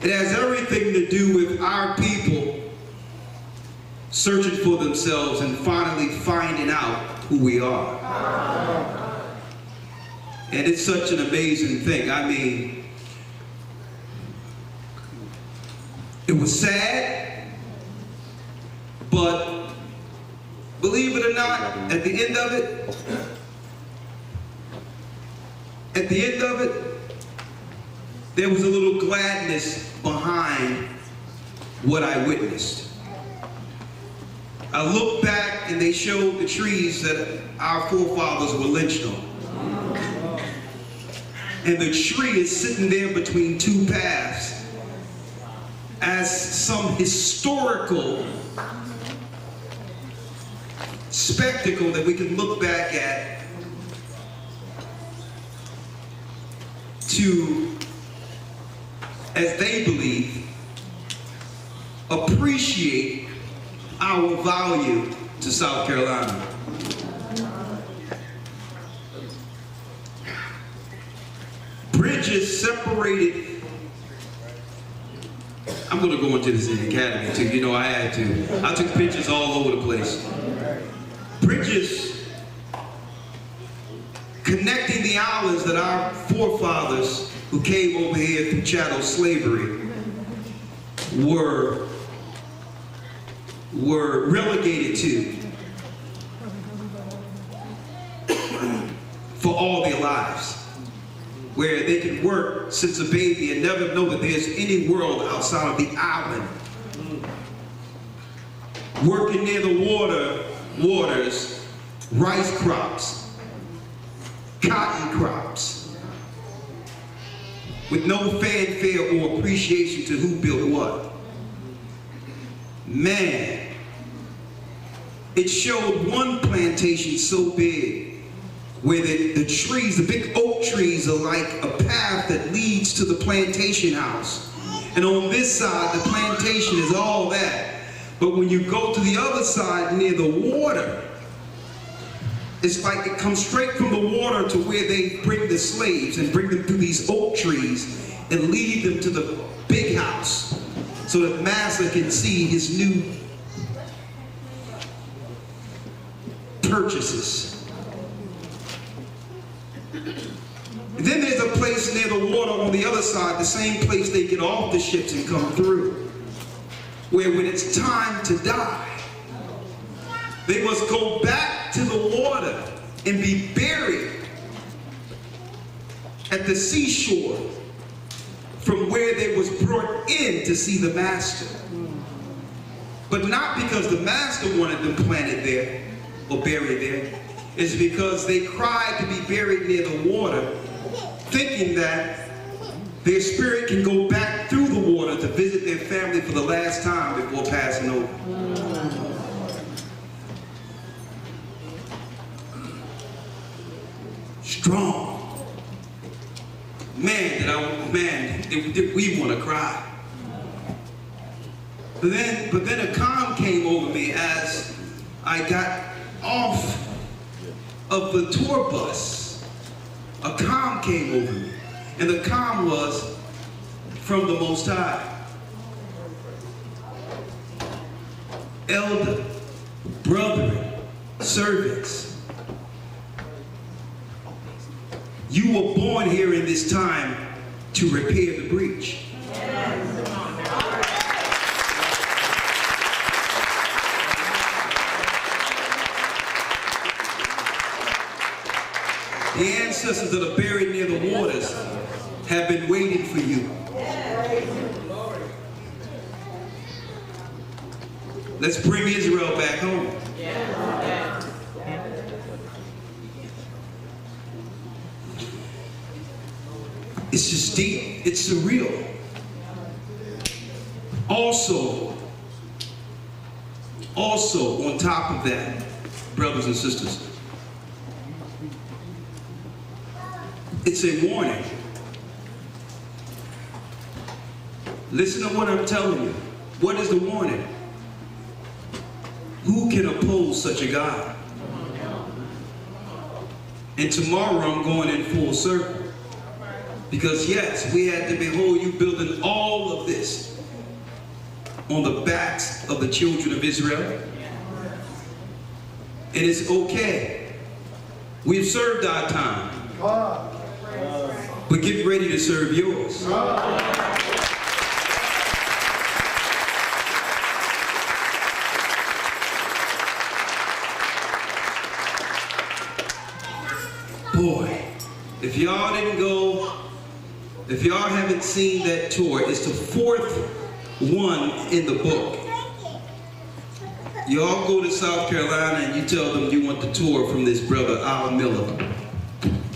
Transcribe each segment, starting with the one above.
It has everything to do with our people searching for themselves and finally finding out who we are. And it's such an amazing thing. I mean, it was sad, but believe it or not, at the end of it, there was a little gladness behind what I witnessed. I looked back and they showed the trees that our forefathers were lynched on. And the tree is sitting there between two paths as some historical spectacle that we can look back at to, as they believe, appreciate our value to South Carolina. Bridges separated. I'm going to go into this academy too. You know I had to. I took pictures all over the place. Bridges connecting the islands that our forefathers who came over here through chattel slavery were relegated to for all their lives, where they could work since a baby and never know that there's any world outside of the island. Working near the waters, rice crops, cotton crops, with no fanfare or appreciation to who built what. Man, it showed one plantation so big where the trees, the big oak trees, are like a path that leads to the plantation house. And on this side, the plantation is all that. But when you go to the other side near the water, it's like it comes straight from the water to where they bring the slaves and bring them through these oak trees and lead them to the big house so that Master can see his new purchases. And then there's a place near the water on the other side, the same place they get off the ships and come through, where when it's time to die, they must go back to the water and be buried at the seashore from where they was brought in to see the Master. But not because the Master wanted them planted there or buried there. It's because they cried to be buried near the water, thinking that their spirit can go back through the water to visit their family for the last time before passing over. Strong. Man, did we want to cry. But then a calm came over me as I got off of the tour bus. A calm came over me. And the calm was from the Most High. Elder, brethren, servants, you were born here in this time to repair the breach. The ancestors that are buried near the waters have been waiting for you. Let's bring Israel back home. It's just deep. It's surreal. Also, on top of that, brothers and sisters, it's a warning. Listen to what I'm telling you. What is the warning? Who can oppose such a God? And tomorrow I'm going in full circle. Because yes, we had to behold you building all of this. on the backs of the children of Israel. And it's okay. We've served our time. But get ready to serve yours. Boy, if y'all didn't go, if y'all haven't seen that tour, it's the 4th one in the book. Y'all go to South Carolina and you tell them you want the tour from this brother, Al Miller.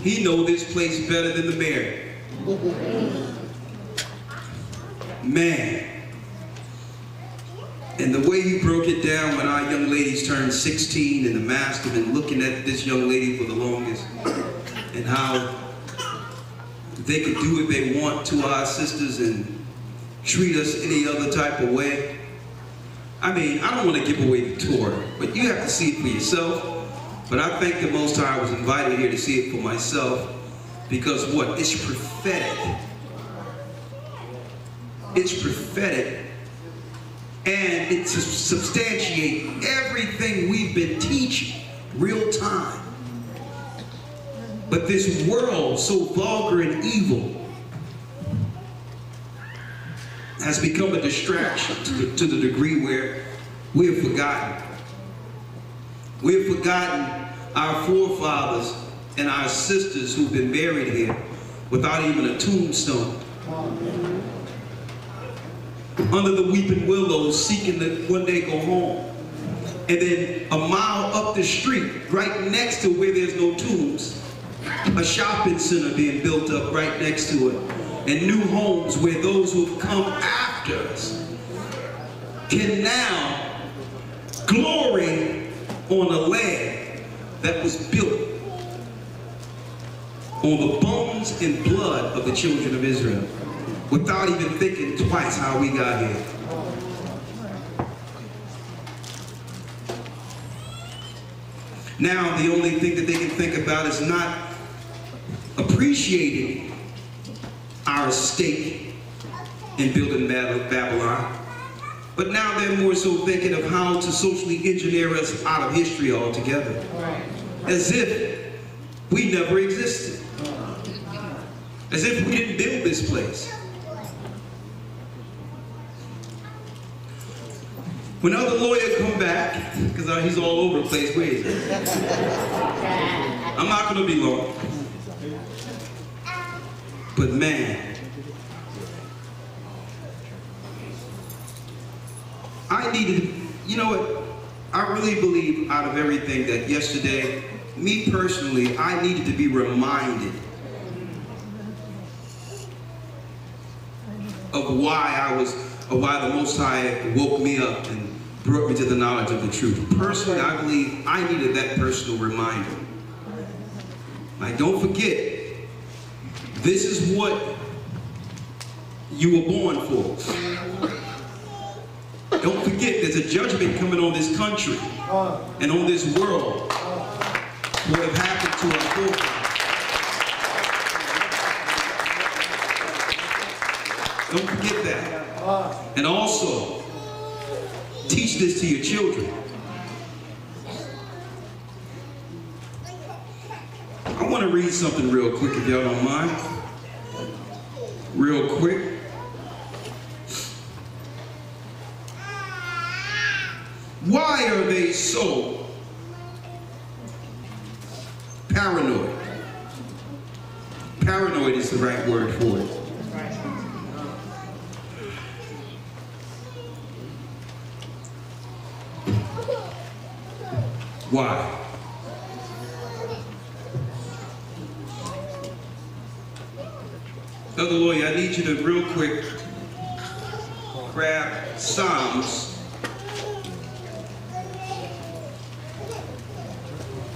He knows this place better than the mayor. Man. And the way he broke it down when our young ladies turned 16 and the master been looking at this young lady for the longest, and how they could do what they want to our sisters and treat us any other type of way. I mean, I don't want to give away the tour, but you have to see it for yourself. But I thank the Most High I was invited here to see it for myself, because what? It's prophetic. It's prophetic. And it substantiates everything we've been teaching real time. But this world, so vulgar and evil, has become a distraction to the degree where we have forgotten. We have forgotten our forefathers and our sisters who've been buried here without even a tombstone. Under the weeping willows, seeking to one day go home. And then a mile up the street, right next to where there's no tombs, a shopping center being built up right next to it, and new homes where those who have come after us can now glory on a land that was built on the bones and blood of the children of Israel, without even thinking twice how we got here. Now the only thing that they can think about is not appreciating our stake in building Babylon, but now they're more so thinking of how to socially engineer us out of history altogether, as if we never existed, as if we didn't build this place. When other lawyer come back, because he's all over the place, where is he? I'm not going to be long. But man, I needed, you know what, I really believe out of everything that yesterday, me personally, I needed to be reminded of why the Most High woke me up and brought me to the knowledge of the truth. Personally, I believe I needed that personal reminder. Like, don't forget, this is what you were born for. Don't forget, there's a judgment coming on this country and on this world for what have happened to our forefathers. Don't forget that. And also, teach this to your children. I want to read something real quick, if y'all don't mind. Real quick. Why are they so paranoid? Paranoid is the right word for it. Why? Elder Lawyer, I need you to real quick grab Psalms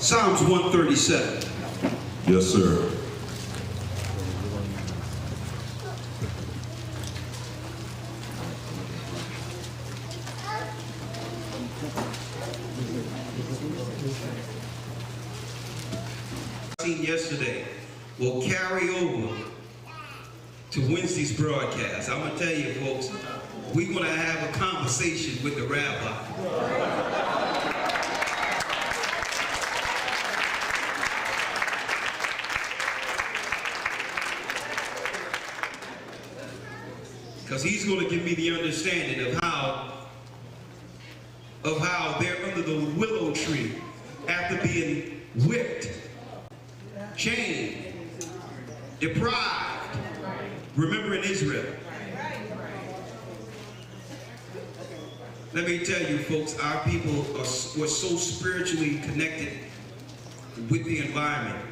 137. Yes, sir. Seen yesterday will carry over to Wednesday's broadcast. I'm gonna tell you, folks, we're going to have a conversation with the rabbi. Because he's going to give me the understanding of how they're under the willow tree after being whipped, chained, deprived. Remember in Israel. Let me tell you folks, our people were so spiritually connected with the environment.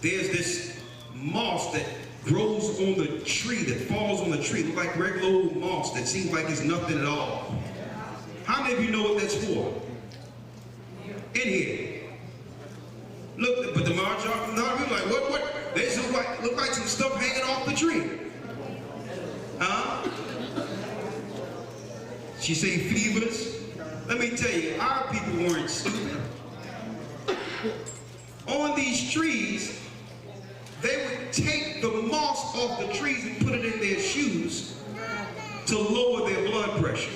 There's this moss that grows on the tree, that falls on the tree, look like regular old moss that seems like it's nothing at all. How many of you know what that's for? In here. Look, but the majority like, what? They just look like some stuff hanging off the tree. Huh? She say fevers. Let me tell you, our people weren't stupid. On these trees, they would take the moss off the trees and put it in their shoes to lower their blood pressure.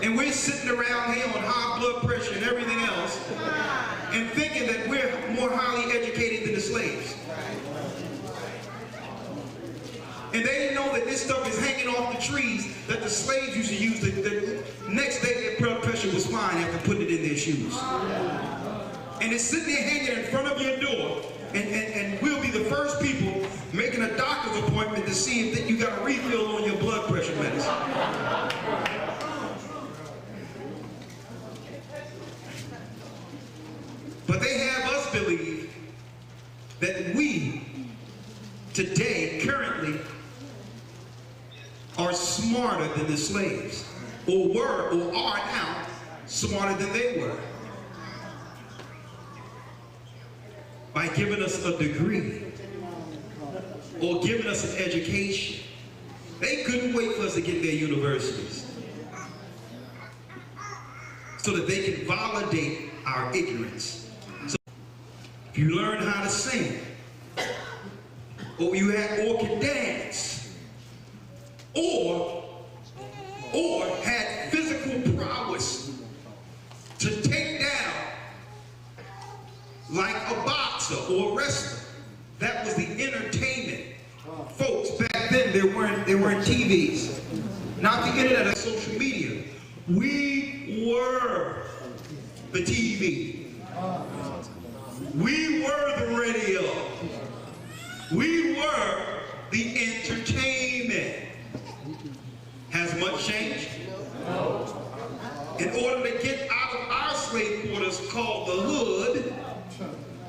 And we're sitting around here on high blood pressure and everything else and thinking that we're more highly educated than the slaves. And they didn't know that this stuff is hanging off the trees that the slaves used to use. The next day their blood pressure was fine after putting it in their shoes. And it's sitting there hanging in front of your door, and we'll be the first people making a doctor's appointment to see if you got a refill on your blood pressure medicine. But they have us believe that we, today, currently, are smarter than the slaves, or were, or are now, smarter than they were. By giving us a degree or giving us an education. They couldn't wait for us to get their universities so that they can validate our ignorance. So if you learn how to sing, or can dance, or had physical prowess to take down like a boxer or a wrestler. That was the entertainment. Folks, back then there weren't TVs, not the internet or social media. We were the TV. We were the radio. We were the entertainment. Has much changed? No. In order to get out of our slave quarters called the hood,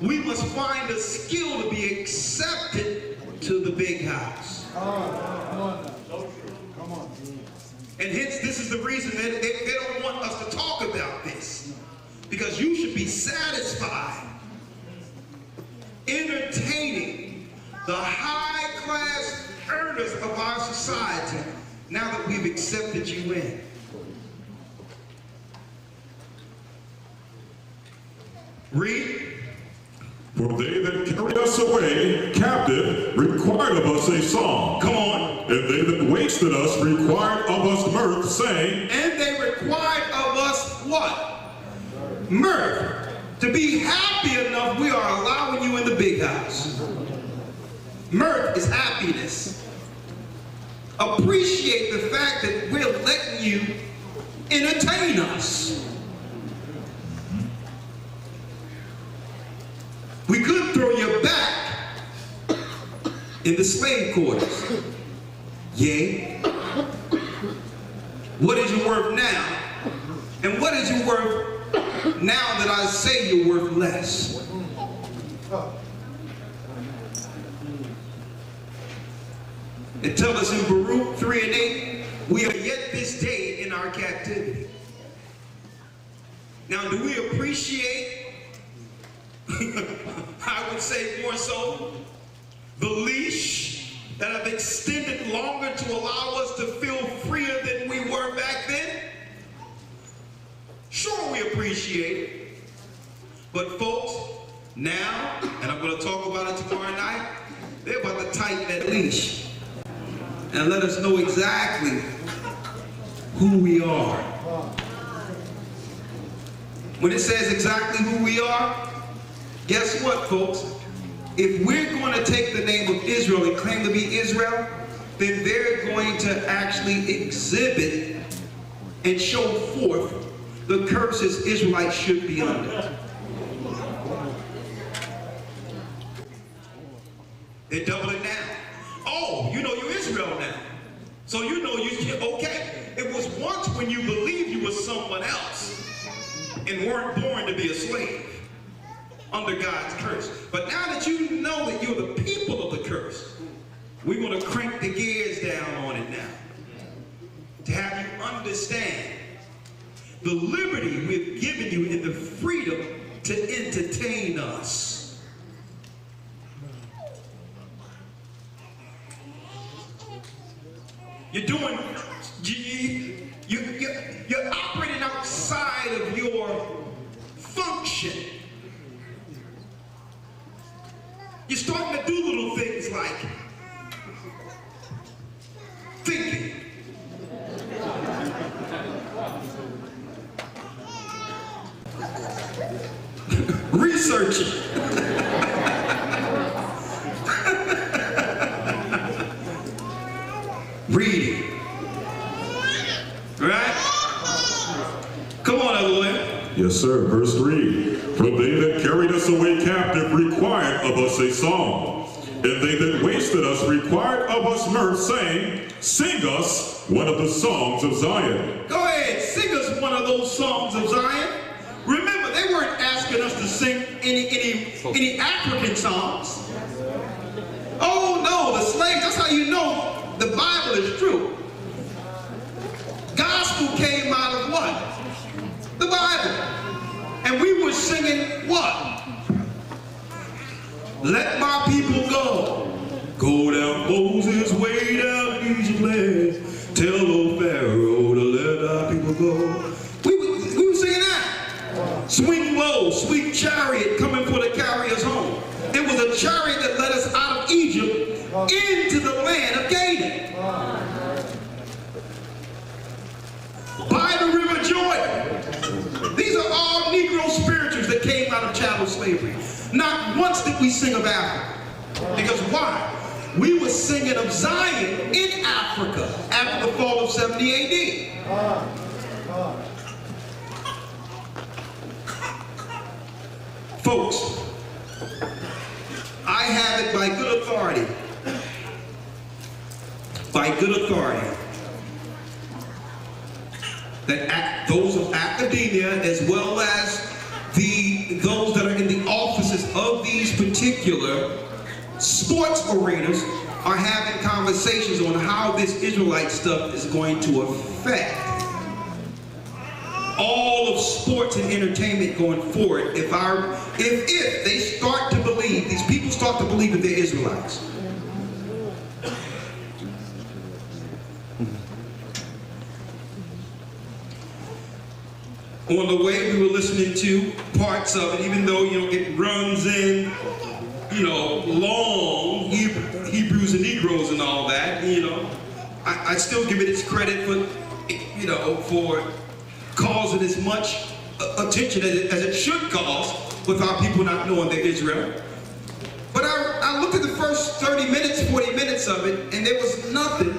we must find a skill to be accepted to the big house. And hence, this is the reason that they don't want us to talk about this. Because you should be satisfied entertaining the high-class earners of our society now that we've accepted you in. Read. For they that carried us away captive required of us a song. Come on. And they that wasted us required of us mirth, saying. And they required of us what? Mirth. To be happy enough, we are allowing you in the big house. Mirth is happiness. Appreciate the fact that we're letting you entertain us. We could throw you back in the slave quarters. Yea. What is your worth now? And what is your worth now that I say you're worth less? It tells us in Baruch 3:8, we are yet this day in our captivity. Now, do we appreciate, I would say more so, the leash that have extended longer to allow us to feel freer than we were back then? Sure, we appreciate it. But folks, now, and I'm going to talk about it tomorrow night, they're about to tighten that leash. and let us know exactly who we are. When it says exactly who we are, guess what, folks? If we're going to take the name of Israel and claim to be Israel, then they're going to actually exhibit and show forth the curses Israelites should be under. They're doubling down. Oh, you know you're Israel now. So you know okay. It was once when you believed you were someone else and weren't born to be a slave under God's curse. But now that you know that you're the people of the curse, we want to crank the gears down on it now. To have you understand the liberty we've given you and the freedom to entertain us. You're doing, you're operating outside of your function. You're starting to do little things like thinking. Researching. Reading. Right? Come on, Elohim. Yes, sir. Verse 3. For they that carried us away captive required of us a song, and they that wasted us required of us mirth, saying, sing us one of the songs of Zion. Go ahead, sing us one of those songs of Zion. Remember, they weren't asking us to sing any African songs. Oh no, the slaves, that's how you know the Bible is true. Gospel came out of what? The Bible. And we were singing what? Let my people go. Go down Moses' way down Egypt land. Tell old Pharaoh to let our people go. We were singing that. Swing low, sweet chariot coming for to carry us home. It was a chariot that led us out of Egypt into the land of Canaan. By the River Jordan. These are all Negro spirituals that came out of chattel slavery. Not once did we sing of Africa. Because why? We were singing of Zion in Africa after the fall of 70 AD. Folks, I have it by good authority. By good authority. That those of academia, as well as those that are in the offices of these particular sports arenas, are having conversations on how this Israelite stuff is going to affect all of sports and entertainment going forward. If they start to believe, these people start to believe that they're Israelites. On the way, we were listening to parts of it, even though, it runs in, long Hebrews and Negroes and all that, I still give it its credit for causing as much attention as it should cause without people not knowing they're Israel. But I looked at the first 30 minutes, 40 minutes of it, and there was nothing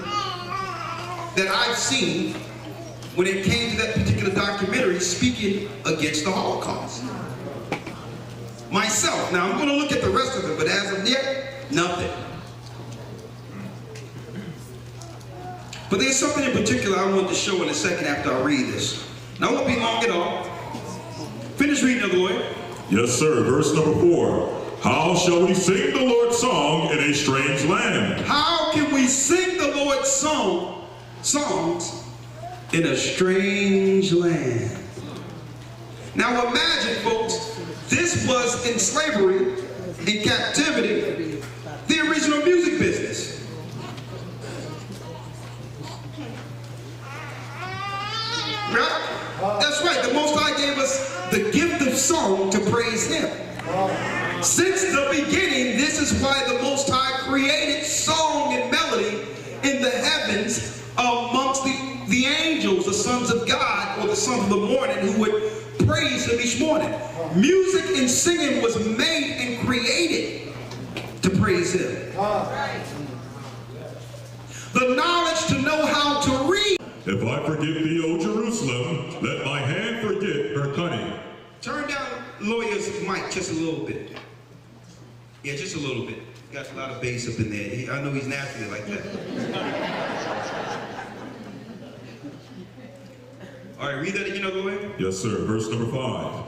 that I've seen when it came to that particular documentary speaking against the Holocaust. Myself. Now, I'm going to look at the rest of it, but as of yet, nothing. But there's something in particular I want to show in a second after I read this. Now, it won't be long at all. Finish reading it, Lord. Yes, sir. Verse number 4. How shall we sing the Lord's song in a strange land? How can we sing the Lord's songs in a strange land? Now imagine, folks, this was in slavery, in captivity, the original music business. Right? That's right. The Most High gave us the gift of song to praise Him. Since the beginning, this is why the Most High created song and melody in the heavens amongst the angels, the sons of God, or the sons of the morning, who would praise him each morning. Music and singing was made and created to praise him. The knowledge to know how to read. If I forget thee, O Jerusalem, let my hand forget her cunning. Turn down lawyer's mic just a little bit. Yeah, just a little bit. Got a lot of bass up in there. I know he's naturally like that. All right, read that again, lawyer. Yes, sir. Verse number 5.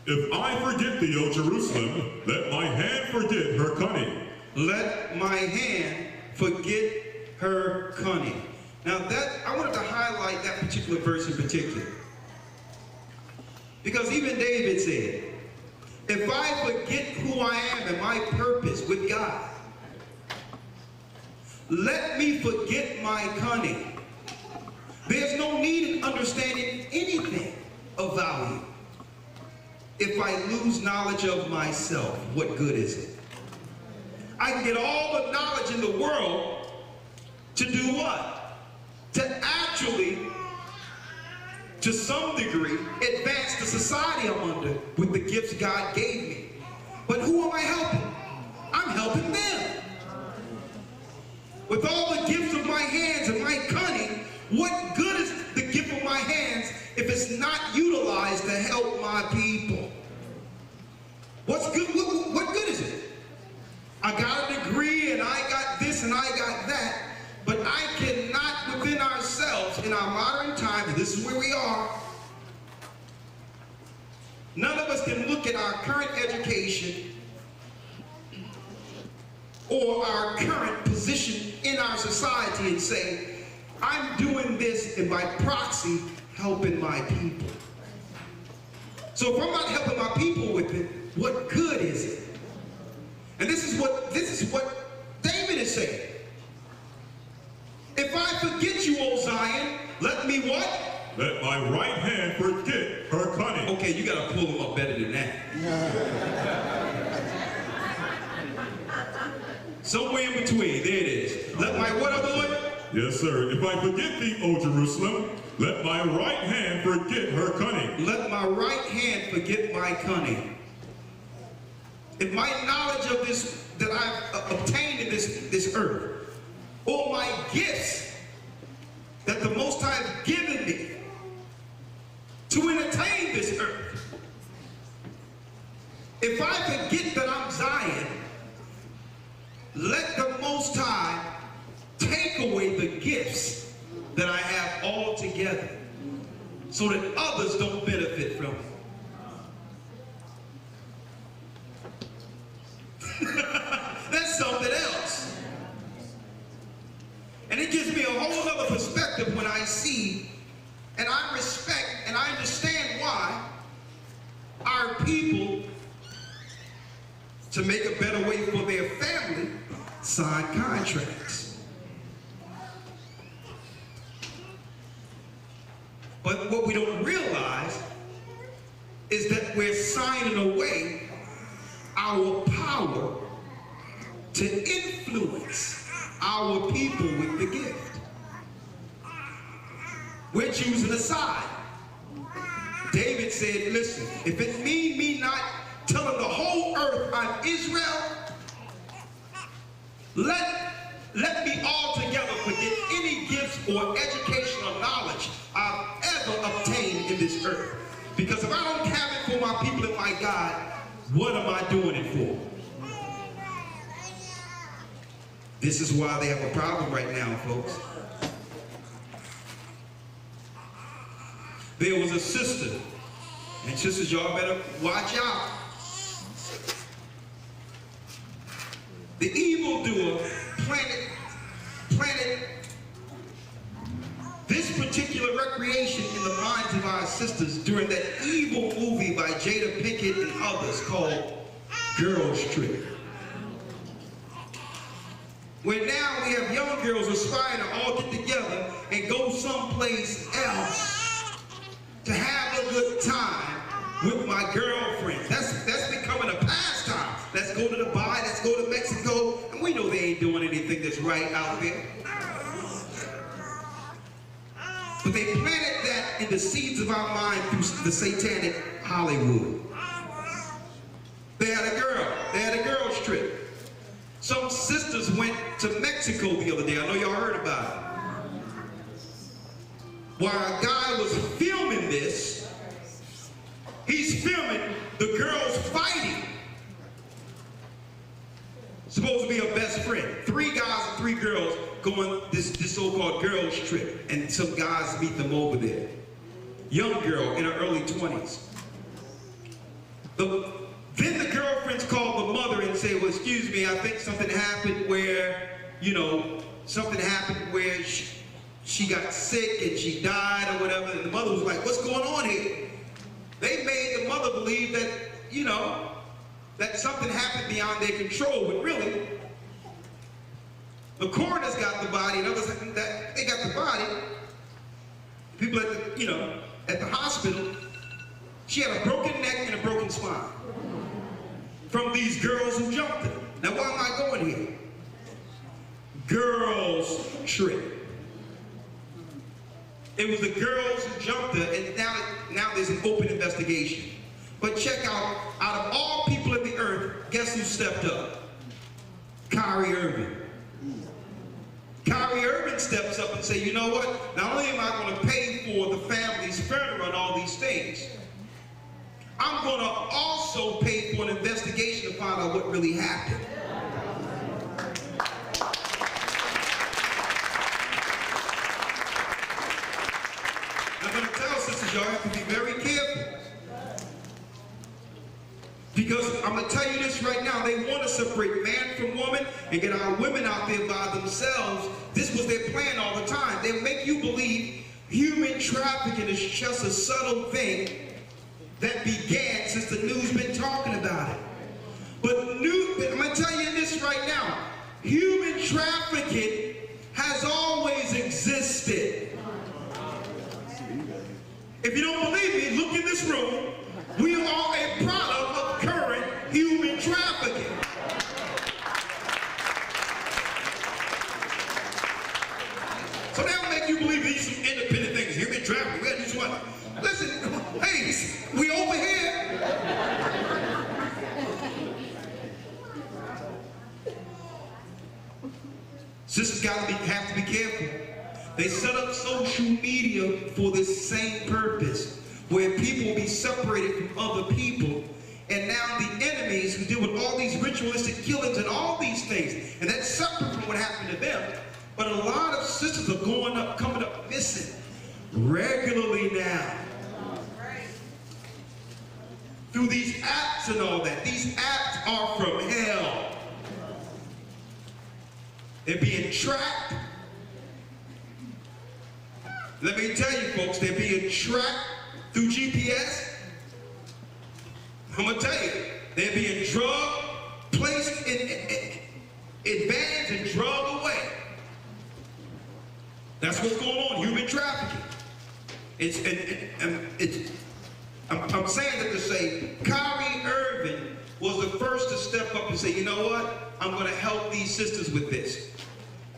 If I forget thee, O Jerusalem, let my hand forget her cunning. Let my hand forget her cunning. Now I wanted to highlight that particular verse in particular. Because even David said, if I forget who I am and my purpose with God, let me forget my cunning. There's no need in understanding anything of value. If I lose knowledge of myself, what good is it? I can get all the knowledge in the world to do what? To actually, to some degree, advance the society I'm under with the gifts God gave me. But who am I helping? I'm helping them. With all the gifts of my hands and my cunning, what good is the gift of my hands if it's not utilized to help my people? What's good? What good is it? I got a degree and I got this and I got that, but I cannot within ourselves in our modern times, this is where we are, none of us can look at our current education or our current position in our society and say, I'm doing this and by proxy helping my people. So if I'm not helping my people with it, what good is it? And this is what David is saying. If I forget you, O Zion, let me what? Let my right hand forget her cunning. Okay, you gotta pull them up better than that. Somewhere in between, there it is. Let my what, other Lord? Yes, sir. If I forget thee, O Jerusalem, let my right hand forget her cunning. Let my right hand forget my cunning. If my knowledge of this that I've obtained in this earth, or my gifts that the Most High has given me to entertain this earth, if I forget that I'm Zion, let the Most High take away the gifts that I have all together so that others don't benefit from it. That's something else. And it gives me a whole other perspective when I see and I respect and I understand why our people, to make a better way for their family, sign contracts. But what we don't realize is that we're signing away our power to influence our people with the gift. We're choosing a side. David said, listen, if it means me not telling the whole earth I'm Israel, let me altogether forget any gifts or educational knowledge I've ever obtained in this earth. Because if I don't have it for my people and my God, what am I doing it for? This is why they have a problem right now, folks. There was a sister, and sisters, y'all better watch out. The evildoer planted this particular recreation in the minds of our sisters during that evil movie by Jada Pinkett and others called Girls Trip. Where now we have young girls aspiring to all get together and go someplace else to have a good time with my girlfriends. That's becoming a pastime. Let's go to Dubai, let's go to Mexico, and we know they ain't doing anything that's is right out there. But they planted that in the seeds of our mind through the satanic Hollywood. They had a girls trip. Some sisters went to Mexico the other day. I know y'all heard about it. While a guy was filming this, he's filming the girls fighting. Supposed to be a best friend. 3 guys and 3 girls going this so-called girls trip, and some guys meet them over there. Young girl in her early 20s. Then the girlfriends called the mother and said, well, excuse me, I think something happened where, she got sick and she died or whatever. And the mother was like, what's going on here? They made the mother believe that, that something happened beyond their control, but really, the coroner's got the body, and others that they got the body. People at the, at the hospital, she had a broken neck and a broken spine from these girls who jumped her. Now, why am I going here? Girls trip. It was the girls who jumped her, and now there's an open investigation. But check out of all people of the earth, guess who stepped up? Kyrie Irving. Kyrie Irving steps up and says, you know what? Not only am I going to pay for the family's funeral and all these things, I'm going to also pay for an investigation to find out what really happened. I'm going to tell sisters, y'all have to be very careful. Because I'm going to tell you this right now, they want to separate man from woman and get our women out there by themselves. This was their plan all the time. They'll make you believe human trafficking is just a subtle thing that began since the news been talking about it. But I'm going to tell you this right now, human trafficking has always existed. If you don't believe me, look in this room. We are a product of current human trafficking. So they'll make you believe these some independent things. Human trafficking, we got to do what? Listen, hey, we over here. Sisters have to be careful. They set up social media for this same purpose, where people will be separated from other people, and now the enemies who deal with all these ritualistic killings and all these things, and that's separate from what happened to them. But a lot of sisters are coming up missing regularly now. Through these apps and all that. These apps are from hell. They're being tracked. Let me tell you folks, they're being tracked through GPS. I'm going to tell you, they're being drugged, placed in vans and drugged away. That's what's going on, human trafficking. I'm saying that to say, Kyrie Irving was the first to step up and say, you know what? I'm going to help these sisters with this.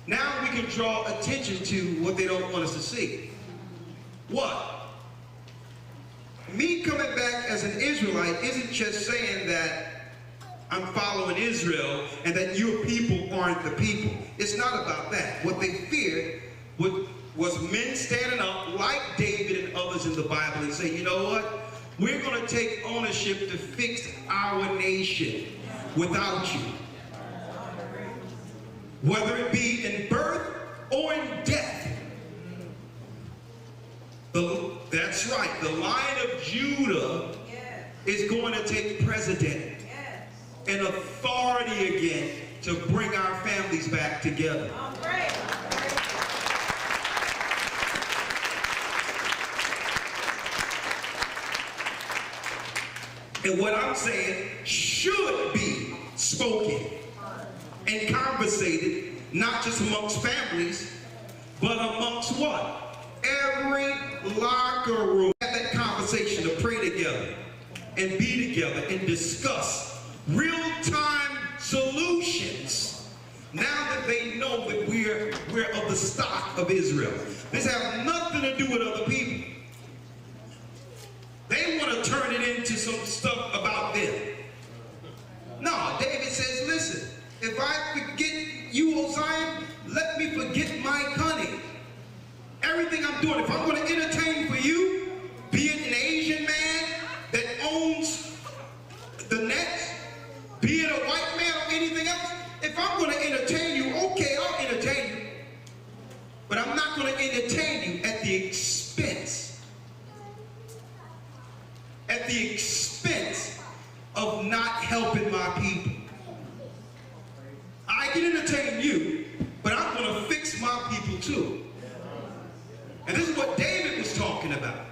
Now we can draw attention to what they don't want us to see. What? Me coming back as an Israelite isn't just saying that I'm following Israel and that your people aren't the people. It's not about that. What they feared was men standing up like David and others in the Bible and say, you know what? We're going to take ownership to fix our nation without you. Whether it be in birth or in death. That's right, the Lion of Judah is going to take precedent and authority again to bring our families back together. And what I'm saying should be spoken and conversated, not just amongst families, but amongst what? Every locker room. Have that conversation to pray together and be together and discuss real-time solutions. Now that they know know that we're of the stock of Israel. This has nothing to do with other people. They want to turn it into some stuff about them. No, David says, listen, if I forget you, O Zion, let me forget my cunning. Everything I'm doing, if I'm going to entertain for you, be it an Asian man that owns the Nets, be it a white man or anything else, if I'm going to entertain you, okay, I'll entertain you. But I'm not going to entertain you at the expense of not helping my people. I can entertain you, but I'm going to fix my people too. And this is what David was talking about.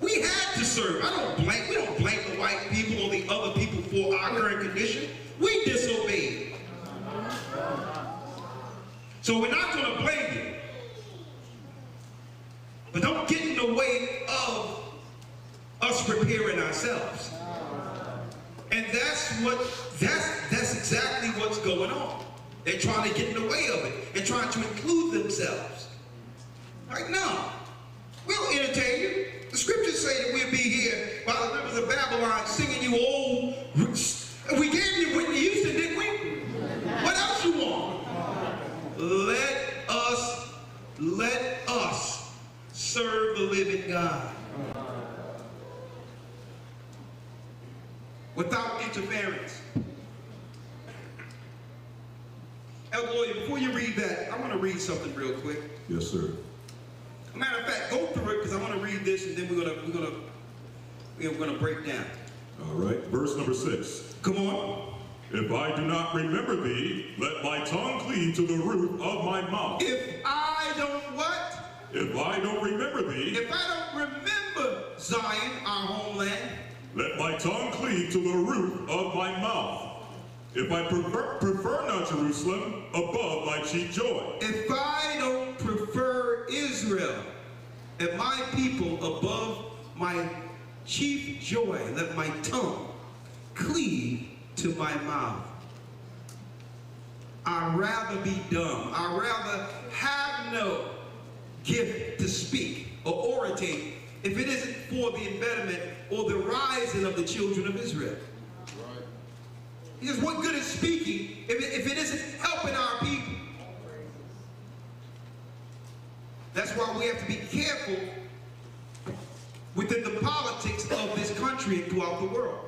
We had to serve. We don't blame the white people or the other people for our current condition. We disobeyed. So we're not going to blame you. But don't get in the way of us preparing ourselves. And that's exactly what's going on. They're trying to get in the way of it and trying to include themselves. Like, no, we'll entertain you. The scriptures say that we'll be here by the rivers of Babylon singing you old. We gave you Whitney Houston, didn't we? What else you want? Let us serve the living God. Without interference. Elder Lawyer, before you read that, I want to read something real quick. Yes, sir. Matter of fact, go through it because I want to read this and then we're gonna break down. All right, verse number 6. Come on. If I do not remember thee, let my tongue cleave to the roof of my mouth. If I don't what? If I don't remember thee, If I don't remember Zion, our homeland, let my tongue cleave to the roof of my mouth. If I prefer not Jerusalem above my chief joy. if I don't prefer Israel and my people above my chief joy, let my tongue cleave to my mouth. I'd rather be dumb. I'd rather have no gift to speak or oratate if it isn't for the embedment or the rising of the children of Israel. Right. He says, what good is speaking if it isn't helping our people? That's why we have to be careful within the politics of this country and throughout the world,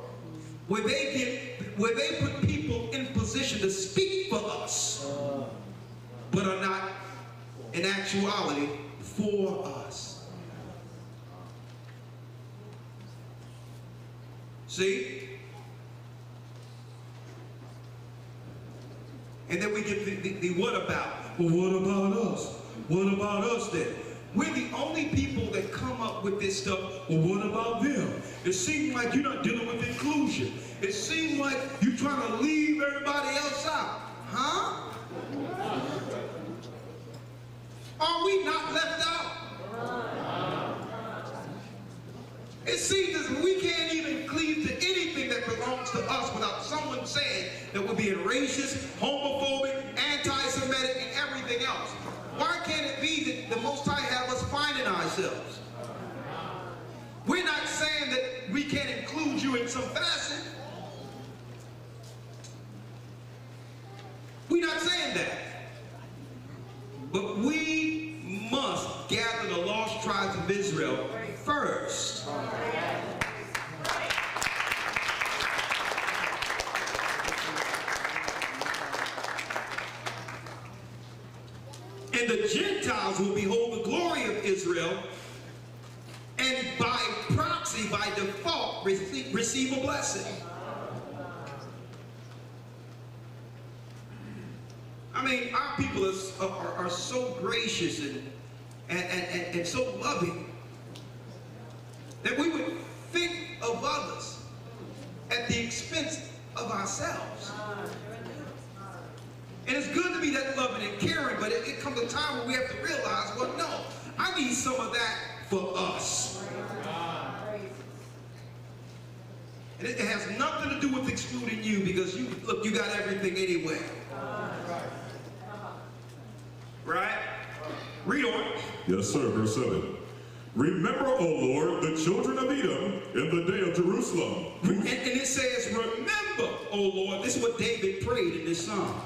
where they put people in position to speak for us, but are not in actuality for us. See? And then we get the what about? Well, what about us? What about us then? We're the only people that come up with this stuff. Well, what about them? It seems like you're not dealing with inclusion. It seems like you're trying to leave everybody else out. Huh? Are we not left out? It seems as if we can't even cleave to anything that belongs to us without someone saying that we're being racist, homophobic, anti-Semitic, and everything else. Why can't it be that the Most High have us finding ourselves? We're not saying that we can't include you in some fashion. We're not saying that. But we must gather the lost tribes of Israel first. And the Gentiles will behold the glory of Israel, and by proxy, by default, receive a blessing. I mean, our people are so gracious and so loving that we would think of others at the expense of ourselves. And it's good to be that loving and caring, but it comes a time where we have to realize, well, no, I need some of that for us. And it has nothing to do with excluding you because you got everything anyway. Read on. Yes, sir. Verse 7. Remember, O Lord, the children of Edom in the day of Jerusalem. And it says, remember, O Lord. This is what David prayed in this psalm.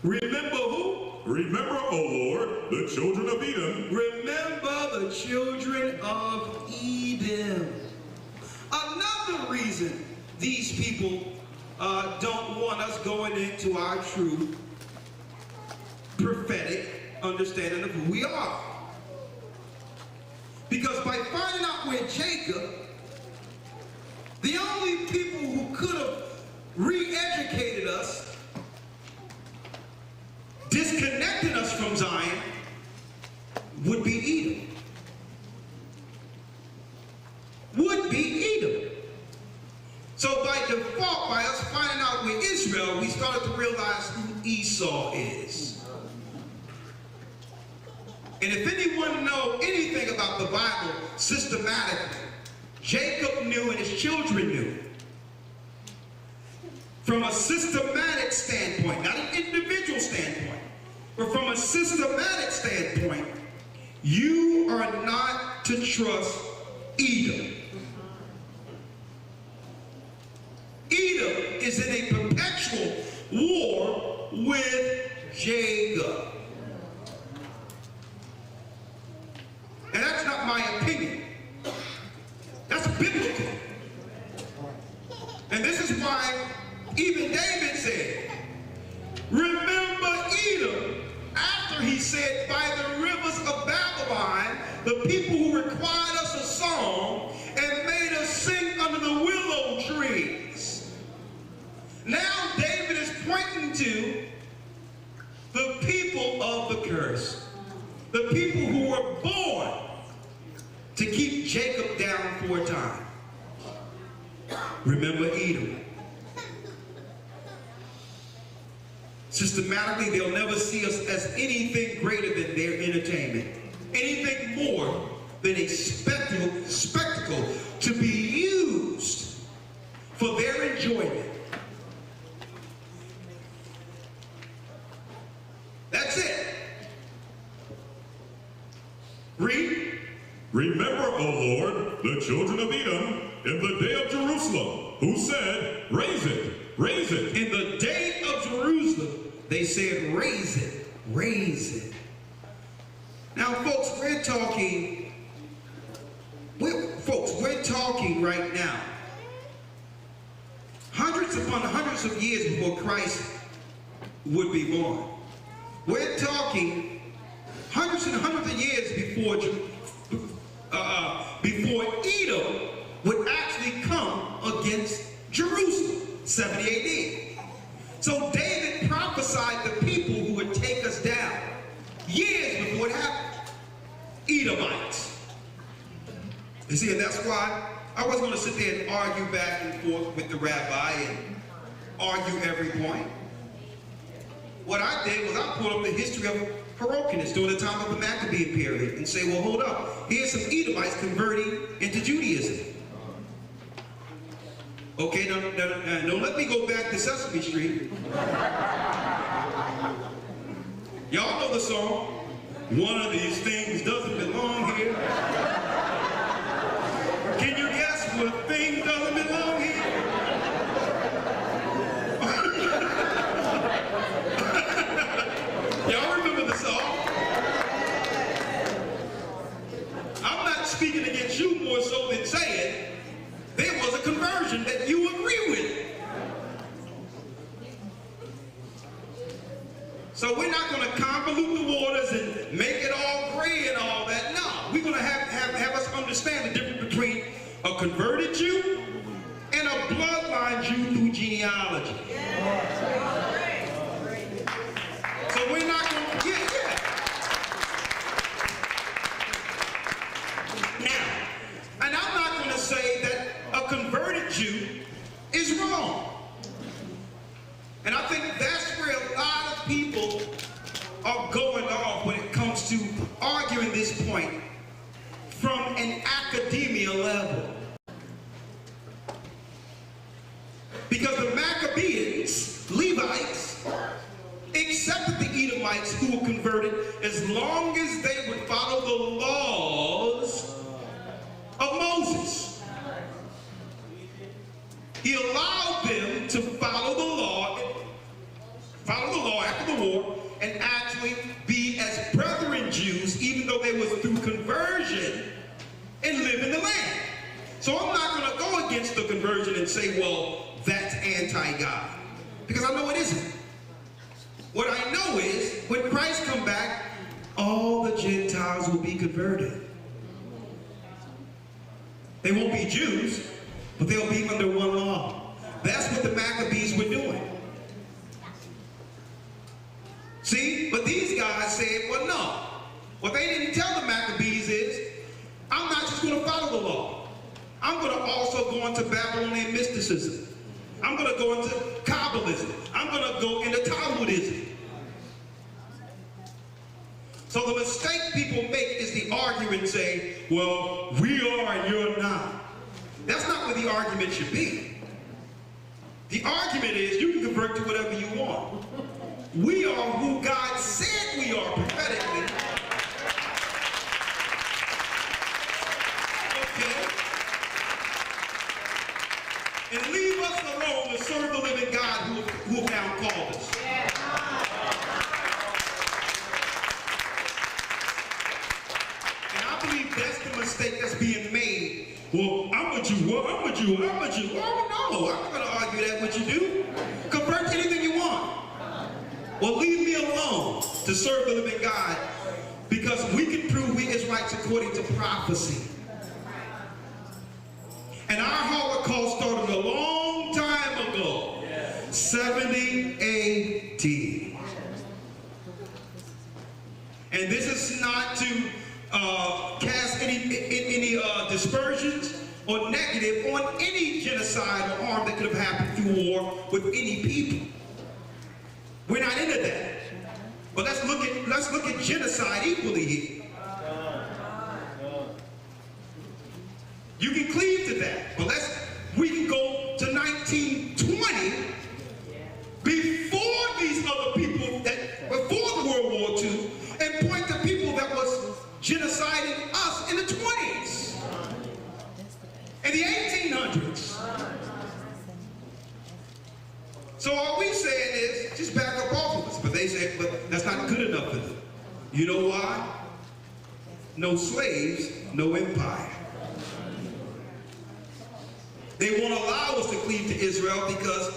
Remember who? Remember, O Lord, the children of Edom. Remember the children of Edom. Another reason these people don't want us going into our true prophetic understanding of who we are. Because by finding out we're Jacob, the only people who could have re-educated us, disconnected us from Zion, would be Edom. Would be Edom. So by default, by us finding out we're Israel, we started to realize who Esau is. And if anyone knows anything about the Bible systematically, Jacob knew and his children knew. From a systematic standpoint, not an individual standpoint, but from a systematic standpoint, you are not to trust Edom. Edom is in a perpetual war with Jacob. And that's not my opinion. That's biblical. And this is why even David said, remember Edom, after he said, by the rivers of Babylon, the people who required us a song and made us sing under the willow trees. Now David is pointing to the people of the curse. The people who were born to keep Jacob down for a time. Remember Edom. Systematically, they'll never see us as anything greater than their entertainment. Anything more than a spectacle to be used for their enjoyment. That's it. Read. Remember, O Lord, the children of Edom in the day of Jerusalem, who said, raise it, raise it. In the day of Jerusalem, they said, raise it, raise it. Now, folks, we're talking right now, hundreds upon hundreds of years before Christ would be born. We're talking hundreds and hundreds of years before Edom would actually come against Jerusalem, 70 AD. So David prophesied the people who would take us down years before it happened. Edomites. You see, and that's why I wasn't going to sit there and argue back and forth with the rabbi and argue every point. What I did was I pulled up the history of Hyrcanus during the time of the Maccabean period and say, well, hold up. Here's some Edomites converting into Judaism. Okay, now let me go back to Sesame Street. Y'all know the song, one of these things doesn't belong here. Can you guess what thing doesn't belong here? Y'all remember the song? I'm not speaking against you more so than saying there was a conversion that you agree with. So we're not going to convolute the waters and make it all gray and all that. No, we're going to have us understand the difference between a converted Jew and a bloodline Jew through genealogy. So we're not going to get that. Now, and I'm not going to say that a converted Jew is wrong. And I think that's where a lot of people are going off when it comes to arguing this point from an academia level. Because the Maccabees Edomites who were converted as long as they would follow the laws of Moses. He allowed them to follow the law after the war and actually be as brethren Jews, even though they was through conversion and live in the land. So I'm not going to go against the conversion and say, well, that's anti-God, because I know it isn't. What I know is, when Christ come back, all the Gentiles will be converted. They won't be Jews, but they'll be under one law. That's what the Maccabees were doing. See, but these guys said, well, no. What they didn't tell the Maccabees is, I'm not just going to follow the law. I'm going to also go into Babylonian mysticism. I'm going to go into Kabbalism. I'm going to go into Talmudism. So the mistake people make is the argument say, well, we are and you're not. That's not what the argument should be. The argument is you can convert to whatever you want. We are who God said we are prophetically. Okay? And leave us alone to serve the living God who now called us. And I believe that's the mistake that's being made. Well, I'm with you. Well, I'm with you. I'm with you. Well, no, I'm not going to argue that what you do. Convert to anything you want. Well, leave me alone to serve the living God, because we can prove we Israelites according to prophecy. And our Holocaust started a long time ago, 70 A.D. And this is not to cast any dispersions or negative on any genocide or harm that could have happened through war with any people. We're not into that. But let's look at genocide equally here. You can cleave to that, but we can go to 1920, before these other people before the World War II, and point to people that was genociding us in the 20s, in the 1800s. So all we saying is, just back up off of us. But they say, but that's not good enough for them. You know why? No slaves, no empire. They won't allow us to cleave to Israel because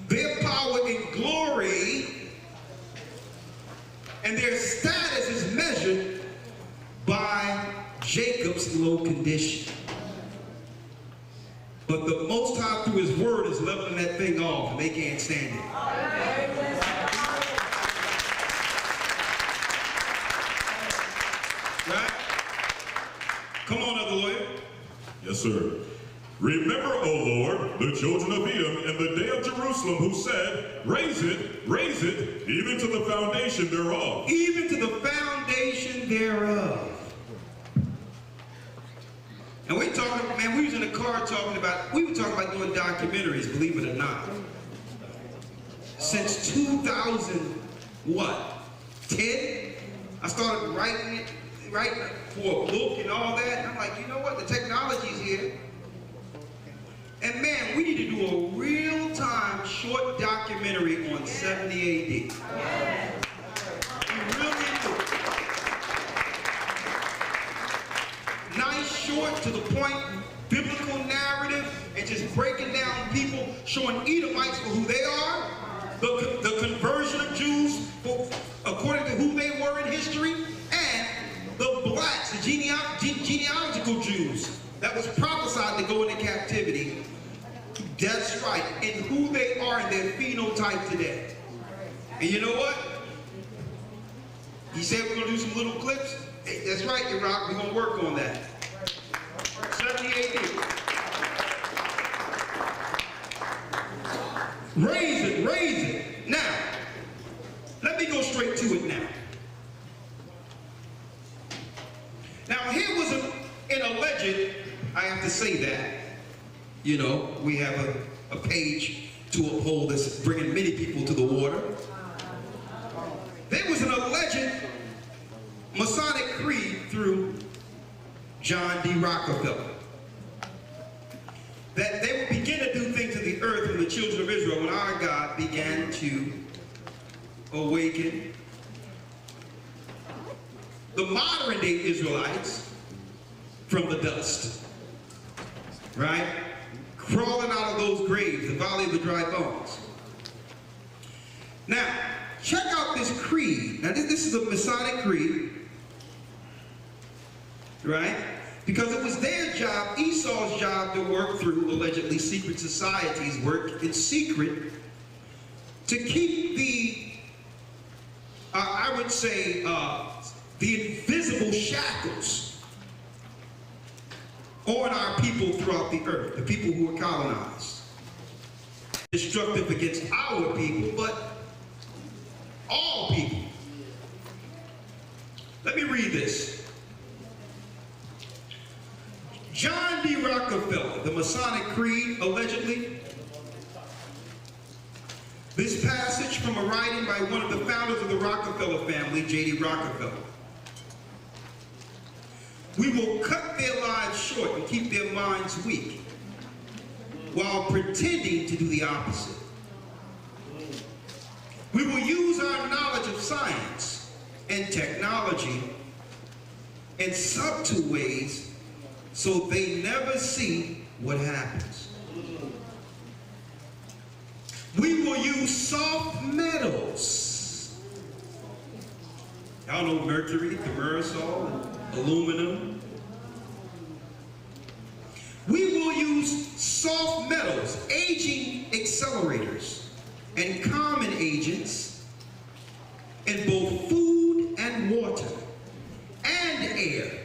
their power and glory and their status is measured by Jacob's low condition. But the Most High, through his word, is leveling that thing off, and they can't stand it. Right? Come on, other lawyer. Yes, sir. Remember, O Lord, the children of Edom in the day of Jerusalem, who said, raise it, even to the foundation thereof. Even to the foundation thereof. And we talking, man, we was in the car we were talking about doing documentaries, believe it or not. Since 2010, I started writing for a book and all that. And I'm like, you know what, the technology's here. And man, we need to do a real-time short documentary on 70 A.D. We really do. Nice, short, to the point, biblical narrative, and just breaking down people, showing Edomites for who they are, the conversion of Jews according to who they were in history, and the blacks, the genealogical Jews that was prophesied to go into captivity. That's right, and who they are in their phenotype today. And you know what? He said we're going to do some little clips. Hey, that's right, Iraq, we're going to work on that. 78 years. Raise it. Now, let me go straight to it now. Now, here was an alleged, I have to say that, you know, we have a page to uphold this, bringing many people to the water. There was an alleged Masonic creed through John D. Rockefeller that they would begin to do things in the earth from the children of Israel when our God began to awaken the modern day Israelites from the dust, right? Crawling out of those graves, the valley of the dry bones. Now, check out this creed. Now, this is a Masonic creed, right? Because it was their job, Esau's job, to work through allegedly secret societies, work in secret, to keep the, I would say, the invisible shackles on our people throughout the earth, the people who are colonized. Destructive against our people, but all people. Let me read this. John D. Rockefeller, the Masonic Creed, allegedly. This passage from a writing by one of the founders of the Rockefeller family, J.D. Rockefeller. We will cut their lives short and keep their minds weak while pretending to do the opposite. We will use our knowledge of science and technology in subtle ways so they never see what happens. We will use soft metals. Y'all know mercury, thimerosal, aluminum. We will use soft metals, aging accelerators, and common agents in both food and water and air.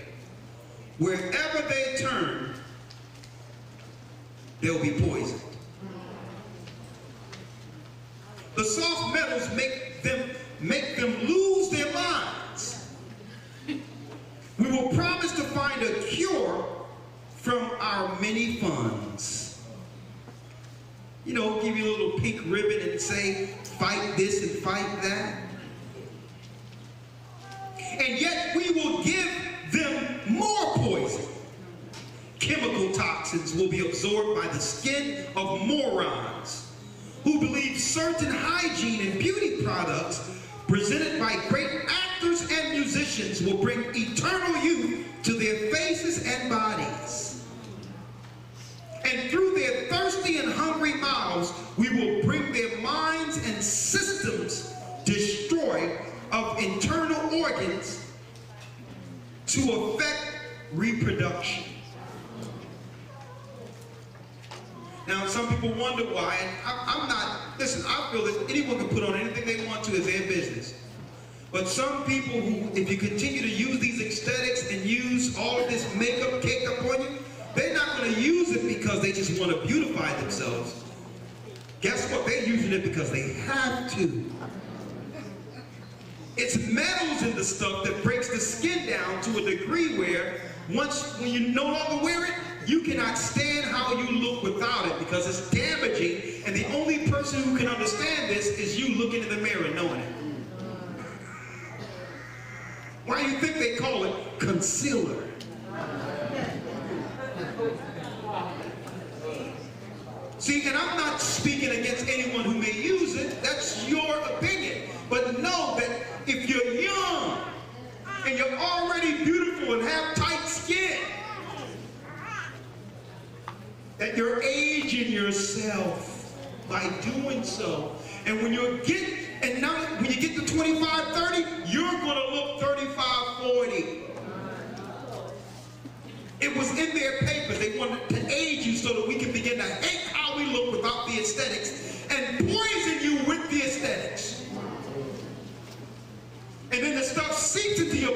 Wherever they turn, they'll be poisoned. The soft metals make them lose their minds. We will promise to find a cure from our many funds. You know, give you a little pink ribbon and say, fight this and fight that. And yet we will give them more poison. Chemical toxins will be absorbed by the skin of morons who believe certain hygiene and beauty products presented by great actors and musicians will bring eternal youth to their faces and bodies. And through their thirsty and hungry mouths, we will bring their minds and systems destroyed of internal organs to affect reproduction. Now, some people wonder why, and I'm not, listen, I feel that anyone can put on anything they want to as their business. But some people who, if you continue to use these aesthetics and use all of this makeup caked up on you, they're not going to use it because they just want to beautify themselves. Guess what? They're using it because they have to. It's metals in the stuff that breaks the skin down to a degree where when you no longer wear it, you cannot stand how you look without it because it's damaging, and the only person who can understand this is you looking in the mirror knowing it. Why do you think they call it concealer? See, and I'm not speaking against anyone who may use it. That's your opinion. But know that if you're young and you're already beautiful and have tight skin, that you're aging yourself by doing so. And when you get to 25, 30, you're gonna look 35, 40. It was in their papers. They wanted to age you so that we can begin to hate how we look without the aesthetics and poison you with the aesthetics. And then the stuff seeped into your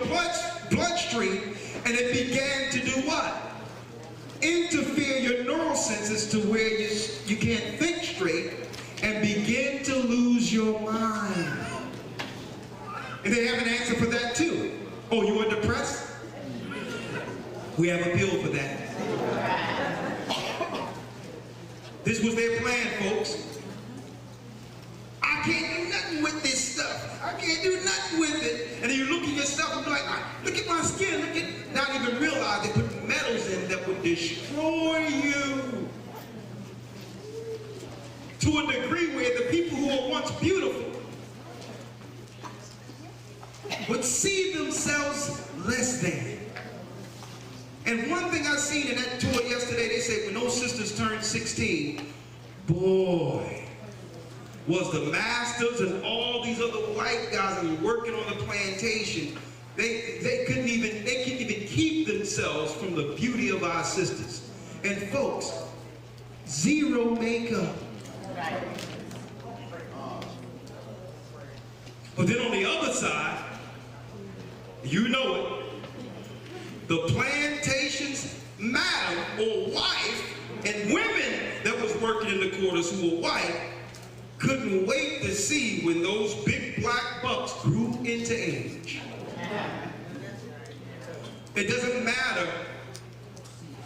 bloodstream, and it began to do what? Interfere your neural senses to where you can't think straight and begin to lose your mind. And they have an answer for that too. Oh, you are depressed? We have a pill for that. This was their plan, folks. I can't do nothing with this stuff. I can't do nothing with destroy you. To a degree where the people who were once beautiful would see themselves less than. And one thing I seen in that tour yesterday, they said when those sisters turned 16, boy, was the masters and all these other white guys that were working on the plantation, they couldn't even keep themselves from the beauty of our sisters. And folks, zero makeup. But then on the other side, you know it, the plantation's madam or wife and women that was working in the quarters who were white couldn't wait to see when those big black bucks grew into age. It doesn't matter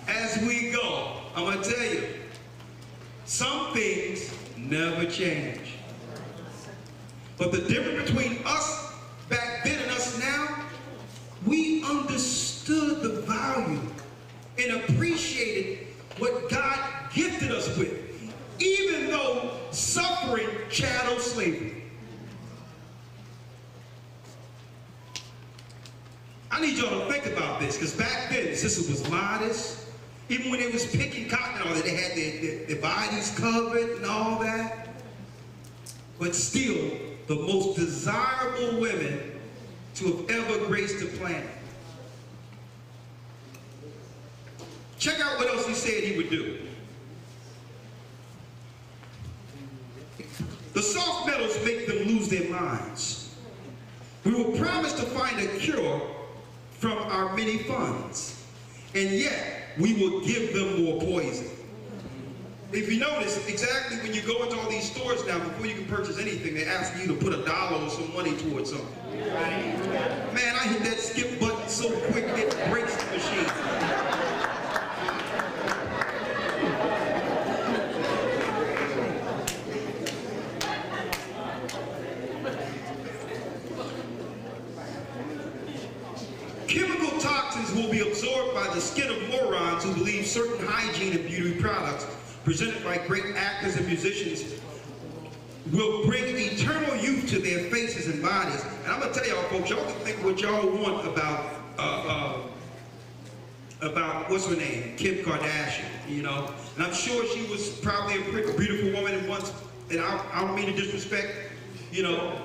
as we go. I'm going to tell you, some things never change. But the difference between us back then and us now, we understood the value and appreciated what God gifted us with, even though suffering chattel slavery. I need y'all to think about this, because back then, the sister was modest. Even when they was picking cotton and all that, they had their bodies covered and all that. But still, the most desirable women to have ever graced the planet. Check out what else he said he would do. The soft metals make them lose their minds. We were promised to find a cure from our many funds, and yet we will give them more poison. If you notice, exactly when you go into all these stores now, before you can purchase anything, they ask you to put $1 or some money towards something. Man, I hit that skip button so quick it breaks the machine. Chemical toxins will be absorbed by the skin of morons who believe certain hygiene and beauty products presented by great actors and musicians will bring eternal youth to their faces and bodies. And I'm gonna tell y'all folks, y'all can think what y'all want about what's her name, Kim Kardashian, you know. And I'm sure she was probably a pretty beautiful woman at once, and I don't mean to disrespect, you know,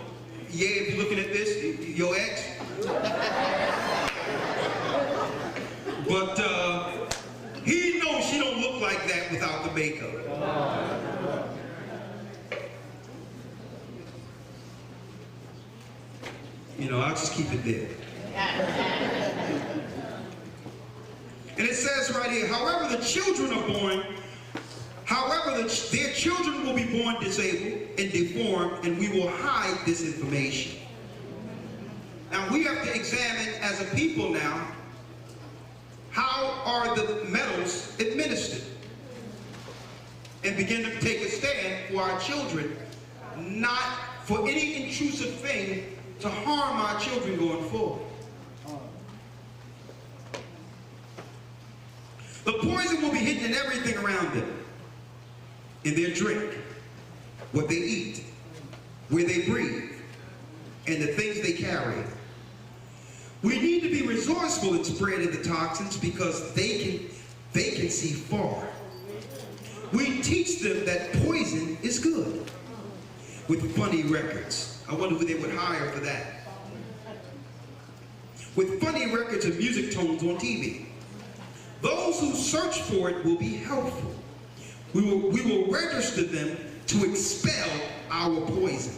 yeah, if you're looking at this, your ex. But he knows she don't look like that without the makeup. You know, I'll just keep it there. And it says right here, however the children are born, their children will be born disabled and deformed, and we will hide this information. Now we have to examine as a people now, how are the metals administered? And begin to take a stand for our children, not for any intrusive thing to harm our children going forward. The poison will be hidden in everything around them. In their drink, what they eat, where they breathe, and the things they carry. We need to be resourceful in spreading the toxins because they can see far. We teach them that poison is good with funny records. I wonder who they would hire for that. With funny records of music tones on TV. Those who search for it will be helpful. We will register them to expel our poison.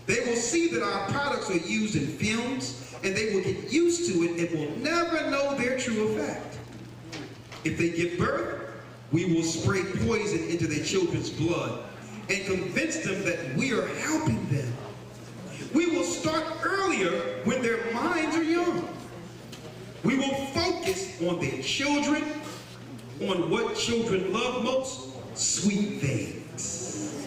They will see that our products are used in films, and they will get used to it and will never know their true effect. If they give birth, we will spray poison into their children's blood and convince them that we are helping them. We will start earlier when their minds are young. We will focus on their children, on what children love most, sweet things.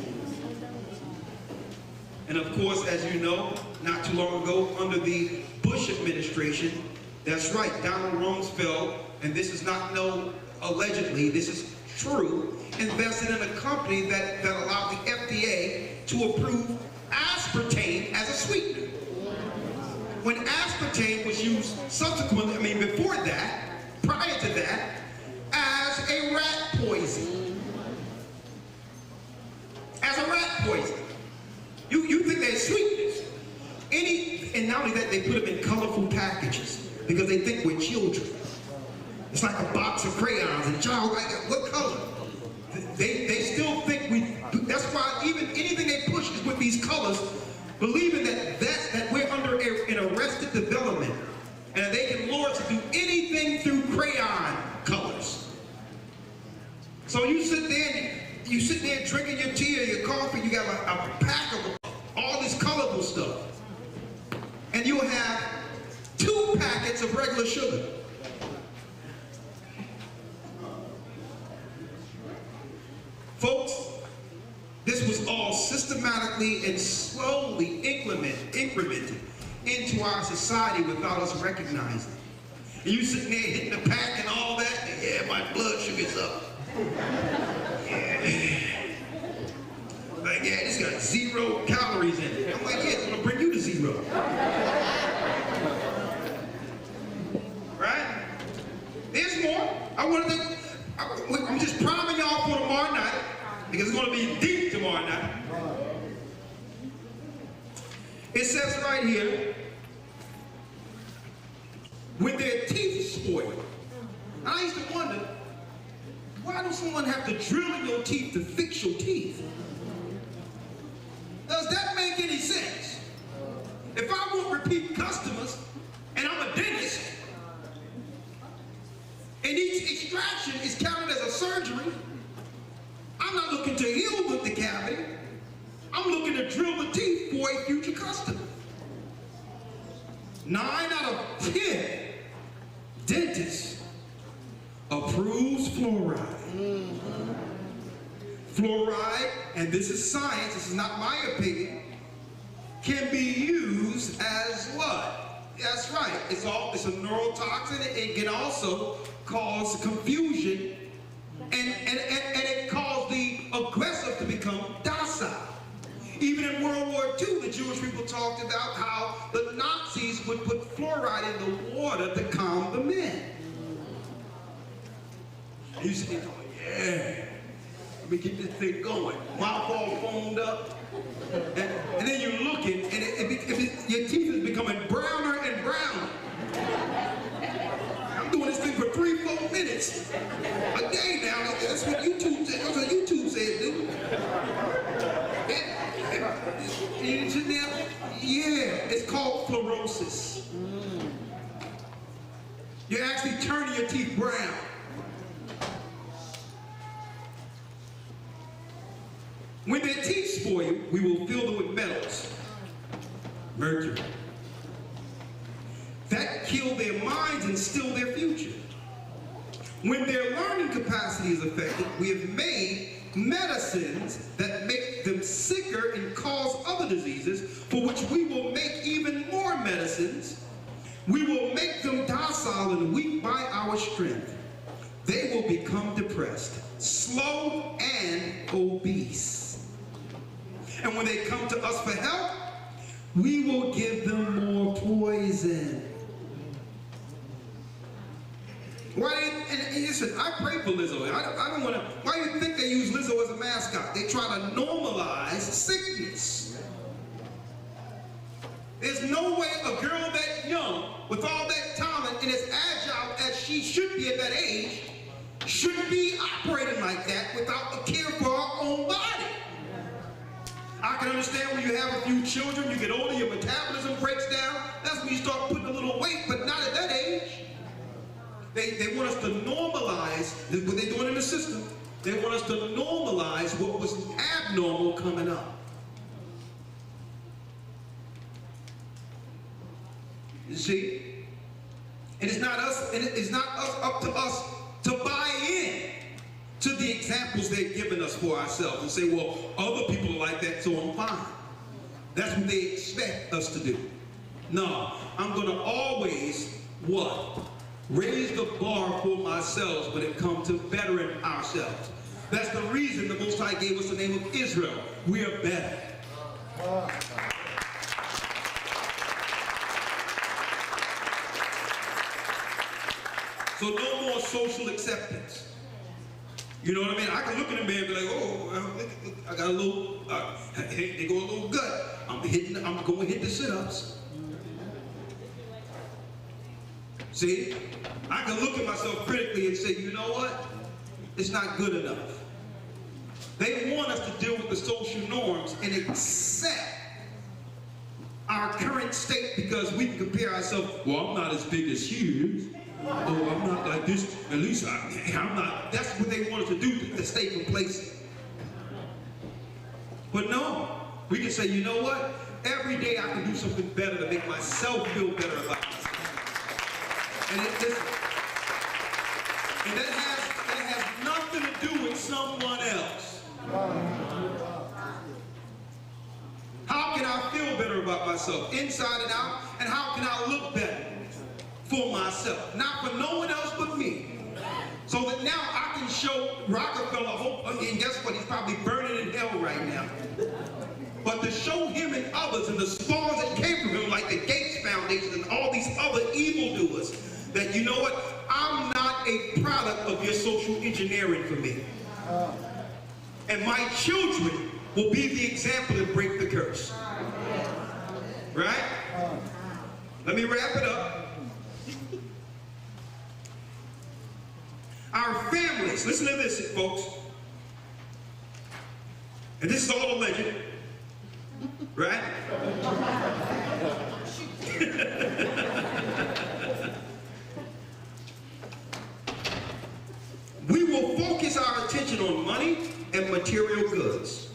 And of course, as you know, not too long ago, under the Bush administration, that's right, Donald Rumsfeld and this is not no allegedly, this is true, invested in a company that allowed the FDA to approve aspartame as a sweetener. When aspartame was used subsequently, I mean before that, prior to that, as a rat poison. As a rat poison. You think they're sweeteners. And not only that, they put them in colorful packages because they think we're children. It's like a box of crayons and child like that. What color? They still think that's why even anything they push is with these colors, believing that we're under an arrested development and they can lure us to do anything through crayon colors. So you sit there drinking your tea or your coffee, you got a pack of all this colorful stuff. And you'll have 2 packets of regular sugar. Folks, this was all systematically and slowly incremented into our society without us recognizing. And you sitting there hitting the pack and all that, and yeah, my blood sugar's up. Yeah. Like, yeah, this got 0 calories in it. I'm like, yeah, it's gonna bring you to 0. Right? There's more. I'm just priming y'all for tomorrow night, because it's gonna be deep tomorrow night. It says right here, when their teeth spoil. And I used to wonder, why does someone have to drill in your teeth to fix your teeth? Does that make any sense? If I want repeat customers, and I'm a dentist, and each extraction is counted as a surgery, I'm not looking to heal with the cavity. I'm looking to drill the teeth for a future customer. 9 out of 10 dentists approves fluoride. Fluoride, and this is science, this is not my opinion, can be used as what? That's right, it's a neurotoxin. It can also cause confusion, and it caused the aggressive to become docile. Even in World War II, the Jewish people talked about how the Nazis would put fluoride in the water to calm the men. And you sit there going, yeah, let me get this thing going. Mouth all foamed up. And then you're looking, and your teeth is becoming browner and browner. I'm doing this thing for 3-4 minutes a day now. That's what YouTube said. That's what YouTube said, dude. Yeah, it's called fluorosis. You're actually turning your teeth brown. When their teeth spoil, we will fill them with metals, mercury, that kill their minds and steal their future. When their learning capacity is affected, we have made medicines that make them sicker and cause other diseases, for which we will make even more medicines. We will make them docile and weak by our strength. They will become depressed, slow, and obese. And when they come to us for help, we will give them more poison. Why? And listen, I pray for Lizzo. I don't want to. Why do you think they use Lizzo as a mascot? They try to normalize sickness. There's no way a girl that young, with all that talent and as agile as she should be at that age, should be operating like that without a care for her own body. I can understand when you have a few children, you get older, your metabolism breaks down. That's when you start putting a little weight, but not at that age. They want us to normalize what they're doing in the system. They want us to normalize what was abnormal coming up. You see? And it's not us, and it's not up to us to buy in to the examples they've given us for ourselves and say, well, other people are like that, so I'm fine. That's what they expect us to do. No, I'm going to always, what? raise the bar for ourselves when it comes to bettering ourselves. That's the reason the Most High gave us the name of Israel. We are better. So no more social acceptance. You know what I mean? I can look at a man and be like, oh, well, I got a little, they go a little gut. I'm going to hit the sit-ups. See? I can look at myself critically and say, you know what? It's not good enough. They want us to deal with the social norms and accept our current state because we can compare ourselves. Well, I'm not as big as he is. Oh, I'm not like this. At least I'm not. That's what they want us to do, to stay complacent. But no, we can say, you know what? Every day I can do something better to make myself feel better about myself. And that has nothing to do with someone else. How can I feel better about myself, inside and out? And how can I look better for myself? Not for no one else but me. So that now I can show Rockefeller hope. And guess what? He's probably burning in hell right now. But to show him and others and the spawns that came from him, like the Gates Foundation and all these other evildoers, that you know what? I'm not a product of your social engineering for me. And my children will be the example and break the curse. Right? Let me wrap it up. Our families, listen to this, folks. And this is all alleged. Right? We will focus our attention on money and material goods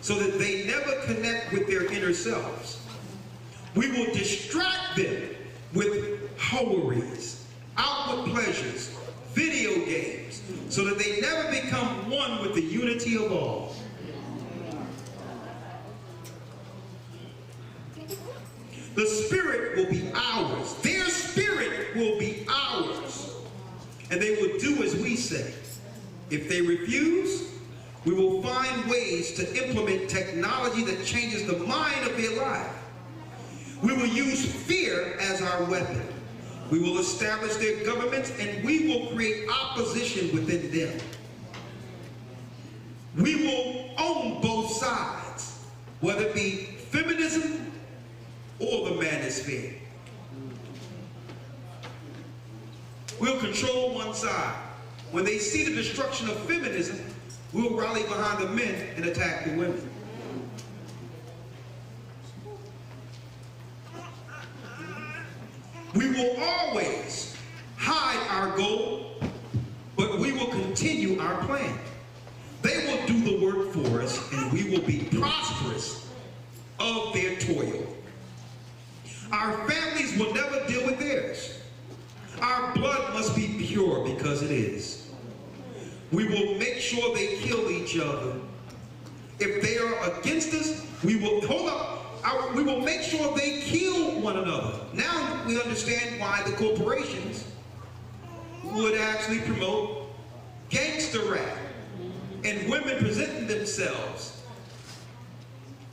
so that they never connect with their inner selves. We will distract them with hoeries, outward pleasures, video games, so that they never become one with the unity of all. The spirit will be ours. Their spirit will be ours. And they will do as we say. If they refuse, we will find ways to implement technology that changes the mind of their life. We will use fear as our weapon. We will establish their governments and we will create opposition within them. We will own both sides, whether it be feminism or the manosphere. We'll control one side. When they see the destruction of feminism, we'll rally behind the men and attack the women. We will always hide our goal, but we will continue our plan. They will do the work for us, and we will be prosperous of their toil. Our families will never deal with theirs. Our blood must be pure because it is. We will make sure they kill each other. If they are against us, we will, we will make sure they kill one another. Now we understand why the corporations would actually promote gangster rap and women presenting themselves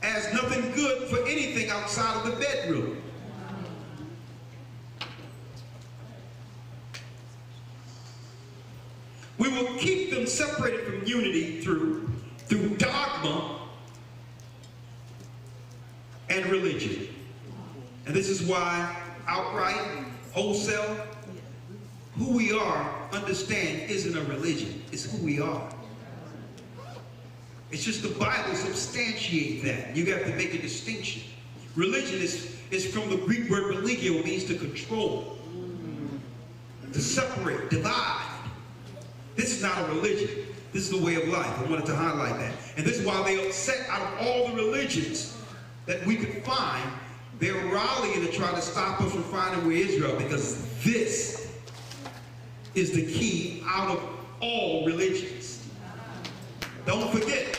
as nothing good for anything outside of the bedroom. We will keep them separated from unity through dogma and religion. And this is why outright, wholesale, who we are, understand, isn't a religion. It's who we are. It's just the Bible substantiates that. You got to make a distinction. Religion is from the Greek word religio, means to control, to separate, divide. This is not a religion. This is the way of life. I wanted to highlight that. And this is why they upset out of all the religions that we could find, they're rallying to try to stop us from finding where Israel, because this is the key out of all religions. Don't forget.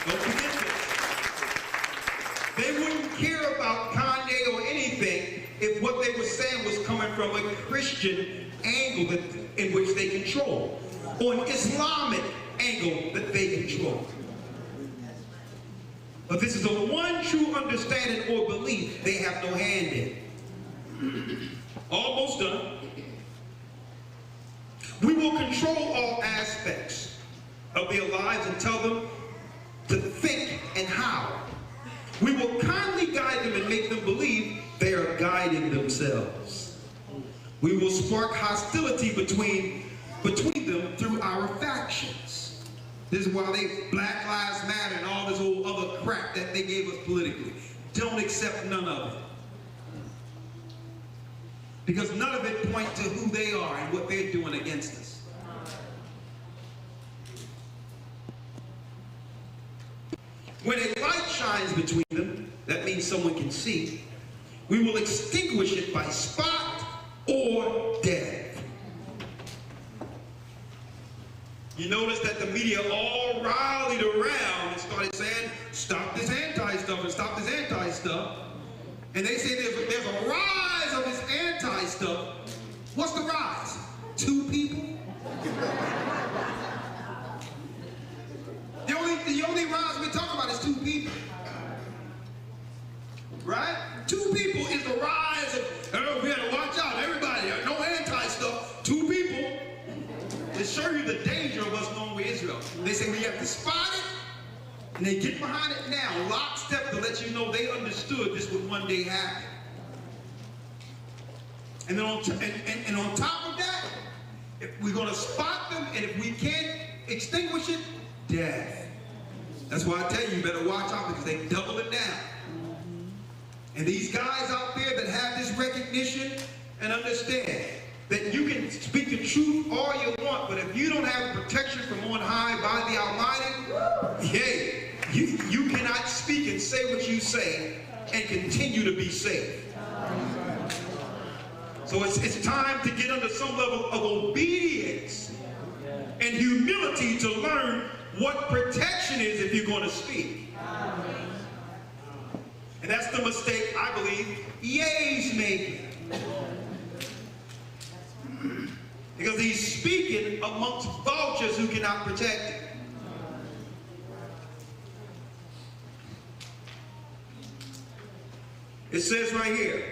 Don't forget this. They wouldn't care about Kanye or anything if what they saying was coming from a Christian angle in which they control, or an Islamic angle that they control. But this is the one true understanding or belief they have no hand in. Almost done. We will control all aspects of their lives and tell them to think and how. We will kindly guide them and make them believe they are guiding themselves. We will spark hostility between them through our factions. This is why they Black Lives Matter and all this old other crap that they gave us politically. Don't accept none of it. Because none of it points to who they are and what they're doing against us. When a light shines between them, that means someone can see, we will extinguish it by spot or death. You notice that the media all rallied around and started saying, stop this anti-stuff and stop this anti-stuff. And they say there's a rise of this anti-stuff. What's the rise? 2 people? The only rise we talk about is 2 people. Right? 2 people is the rise of, oh, we gotta watch out, everybody, no anti-stuff. 2 people. To show you the danger of us knowing we're Israel. They say we have to spot it, and they get behind it now, lockstep, to let you know they understood this would one day happen. And then on top of that, if we're going to spot them, and if we can't extinguish it, death. That's why I tell you, you better watch out, because they double it down. And these guys out there that have this recognition and understand that you can speak the truth all you want, but if you don't have protection from on high by the Almighty, hey, you cannot speak and say what you say and continue to be safe. So it's time to get under some level of obedience and humility to learn what protection is if you're going to speak. And that's the mistake, I believe, Ye's making. Because he's speaking amongst vultures who cannot protect him. It says right here,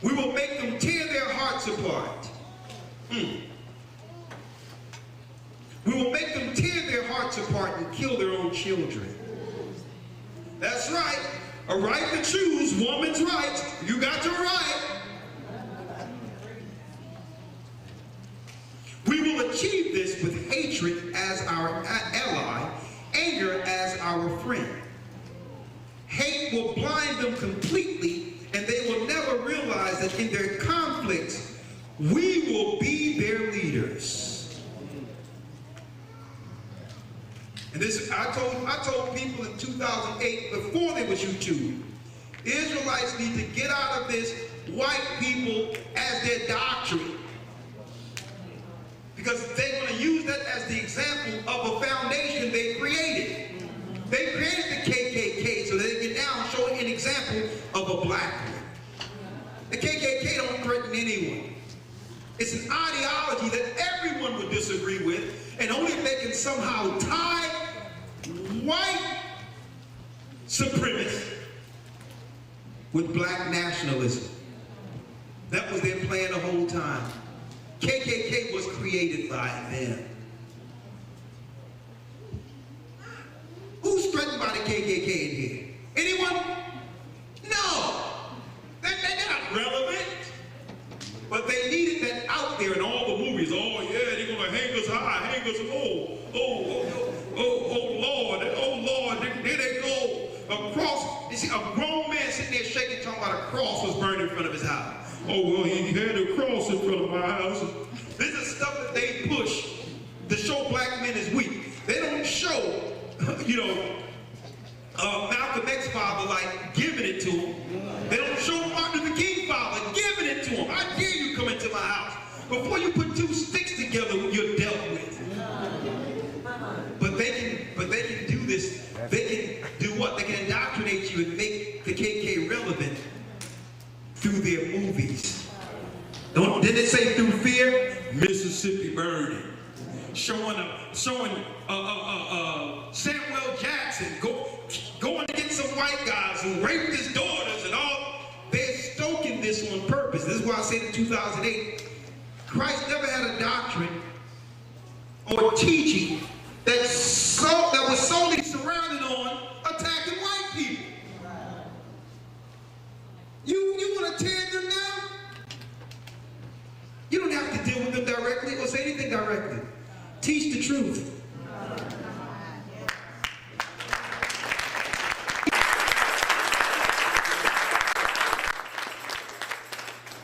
we will make them tear their hearts apart. We will make them tear their hearts apart and kill their own children. That's right. A right to choose, woman's right. You got your right. We will achieve this with hatred as our ally, anger as our friend. Hate will blind them completely, and they will never realize that in their conflicts, we will be their leaders. And this, I told people in 2008, before there was YouTube, Israelites need to get out of this white people as their doctrine. Because they're going to use that as the example of a foundation they created. They created the KKK so they can now show an example of a black one. The KKK don't threaten anyone. It's an ideology that everyone would disagree with, and only if they can somehow tie white supremacy with black nationalism. That was their plan the whole time. KKK was created by them. Who's threatened by the KKK in here? Anyone? No. They're not relevant. But they needed that out there in all the movies. Oh yeah, they're gonna hang us high, hang us low. Oh Lord, there they go. A cross. You see, a grown man sitting there shaking, talking about a cross was burned in front of his house. Oh, well, he had a cross in front of my house. This is stuff that they push to show black men is weak. They don't show, Malcolm X father like giving it to him. They don't show Martin Luther King father giving it to him. How dare you come into my house? Before you put 2 sticks together, you're dealt with. But they can do this. They can do what? They can indoctrinate you and make the KK relevant through their movies. Didn't it say through fear? Mississippi burning. Showing Samuel Jackson going to get some white guys who raped his daughters and all. They're stoking this on purpose. This is why I said in 2008, Christ never had a doctrine or teaching that was solely surrounded on attacking white people. You want to tear them down? You don't have to deal with them directly or say anything directly. Teach the truth.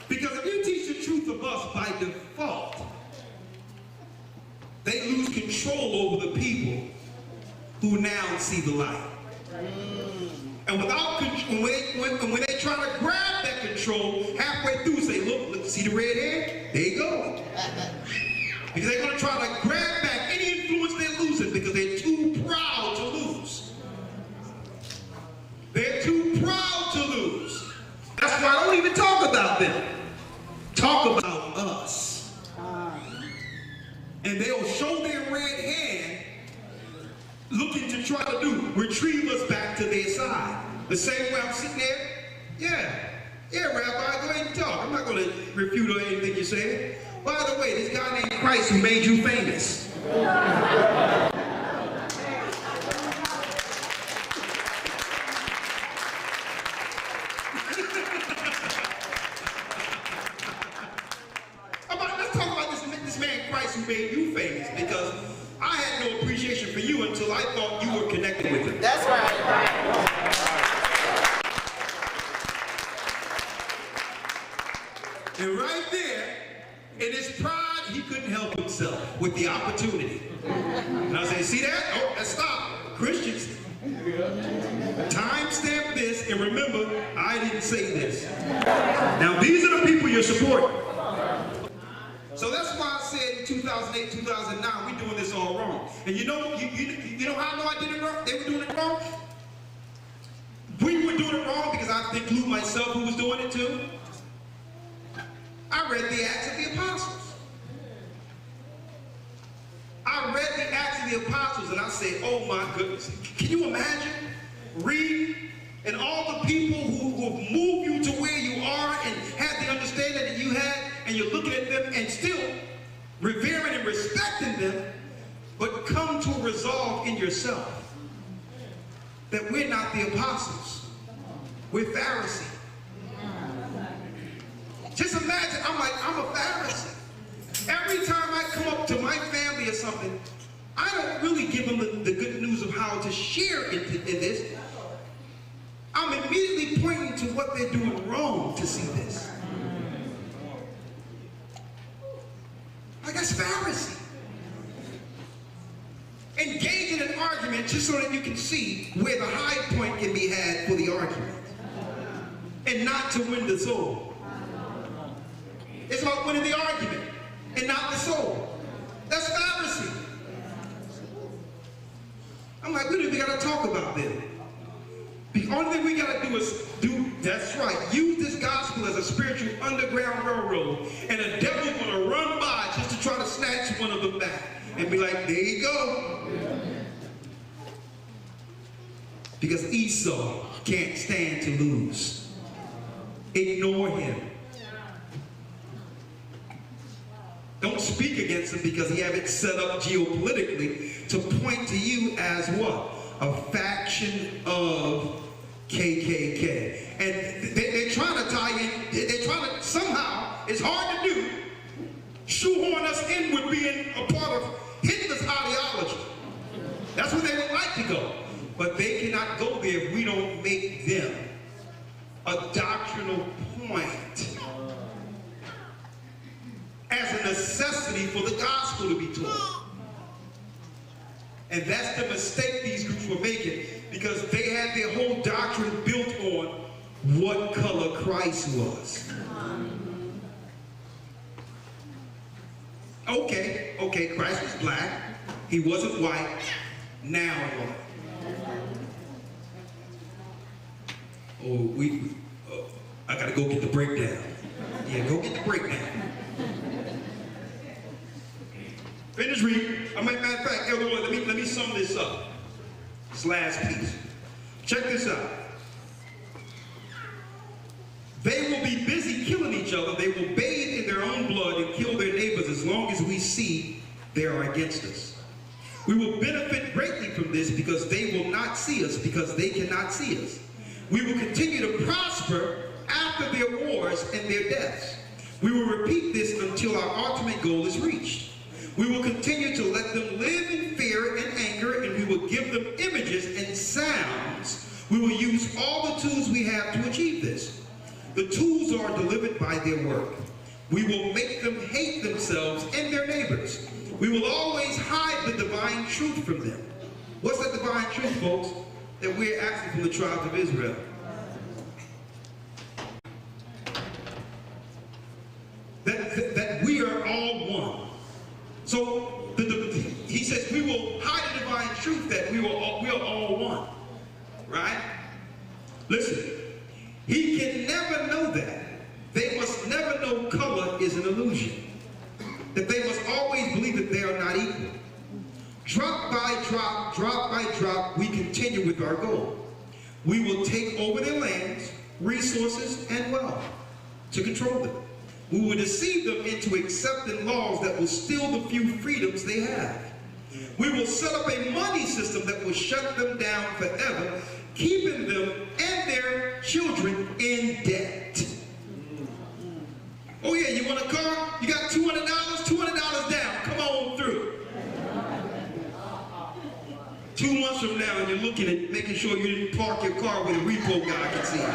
Because if you teach the truth of us by default, they lose control over the people who now see the light. And without when they try to grab that control halfway through, say, look, see the red hair? There you go. Because they're going to try to grab back any influence they're losing because they're too proud to lose. They're too proud to lose. That's why I don't even talk about them. Talk about us. And they'll show their red hand looking to try to retrieve us back to their side. The same way I'm sitting there, yeah, Rabbi, go ahead and talk. I'm not going to refute or anything you say. By the way, this guy named Christ who made you famous. Let's talk about this man Christ who made you famous, because I had no appreciation for you until I thought you were connected with him. That's right. And right there, in his pride, he couldn't help himself with the opportunity. And I say, see that? Oh, let's stop. Christians, timestamp this, and remember, I didn't say this. Now, these are the people you're supporting. So that's why I said in 2008, 2009, we're doing this all wrong. And you know how I know I did it wrong? They were doing it wrong? We were doing it wrong because I include myself who was doing it too. I read the Acts of the Apostles. I read the Acts of the Apostles and I said, oh my goodness. Can you imagine? Read, and all the people who have moved you to where you are and had the understanding that you had, and you're looking at them and still revering and respecting them, but come to a resolve in yourself that we're not the apostles. We're Pharisees. Just imagine, I'm a Pharisee. Every time I come up to my family or something, I don't really give them the good news of how to share in this. I'm immediately pointing to what they're doing wrong to see this. Like, that's Pharisee. Engage in an argument just so that you can see where the high point can be had for the argument. And not to win the soul. It's about winning the argument and not the soul. That's Pharisee. I'm like, we don't even got to talk about them. The only thing we got to do is that's right, use this gospel as a spiritual underground railroad, and the devil's going to run by just to try to snatch one of them back and be like, there you go. Because Esau can't stand to lose. Ignore him. Don't speak against him because he have it set up geopolitically to point to you as what? A faction of KKK. And they're trying to tie in, they're trying to, somehow, it's hard to do, shoehorn us in with being a part of Hitler's ideology. That's where they would like to go. But they cannot go there if we don't make them a doctrinal point as a necessity for the gospel to be taught. And that's the mistake these groups were making, because they had their whole doctrine built on what color Christ was. Okay, Christ was black. He wasn't white. Now what? Oh, I gotta go get the breakdown. Yeah, go get the breakdown. Finish reading. Matter of fact, Elder Lloyd, let me sum this up. This last piece. Check this out. They will be busy killing each other. They will bathe in their own blood and kill their neighbors as long as we see they are against us. We will benefit greatly from this because they will not see us, because they cannot see us. We will continue to prosper after their wars and their deaths. We will repeat this until our ultimate goal is reached. We will continue to let them live in fear and anger, and we will give them images and sounds. We will use all the tools we have to achieve this. The tools are delivered by their work. We will make them hate themselves and their neighbors. We will always hide the divine truth from them. What's that divine truth, folks, that we're asking from the tribes of Israel? That we are all one. So he says we will hide the divine truth that we are all one. Right? Listen, he can never know that. They must never know color is an illusion. That they must always believe that they are not equal. Drop by drop, we continue with our goal. We will take over their lands, resources, and wealth to control them. We will deceive them into accepting laws that will steal the few freedoms they have. We will set up a money system that will shut them down forever, keeping them and their children in debt. Oh yeah, you want a car? You got $200? $200 down. Come on through. 2 months from now, and you're looking at making sure you didn't park your car where the repo guy can see you.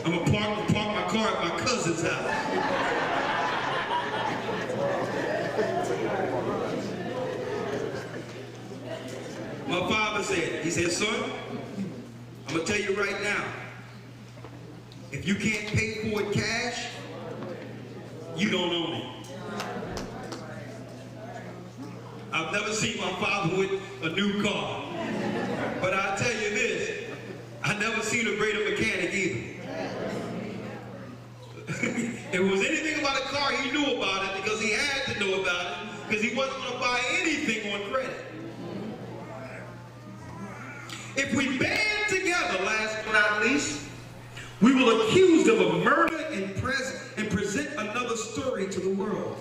I'm gonna park my car at my cousin's house. My father said, he said, son, I'm gonna tell you right now, if you can't pay for it cash, you don't own it. I've never seen my father with a new car. But I'll tell you this, I never seen a greater mechanic either. If it was anything about a car, he knew about it because he had to know about it because he wasn't going to buy anything on credit. If we band together, last but not least, we will accuse them of murder and present another story to the world.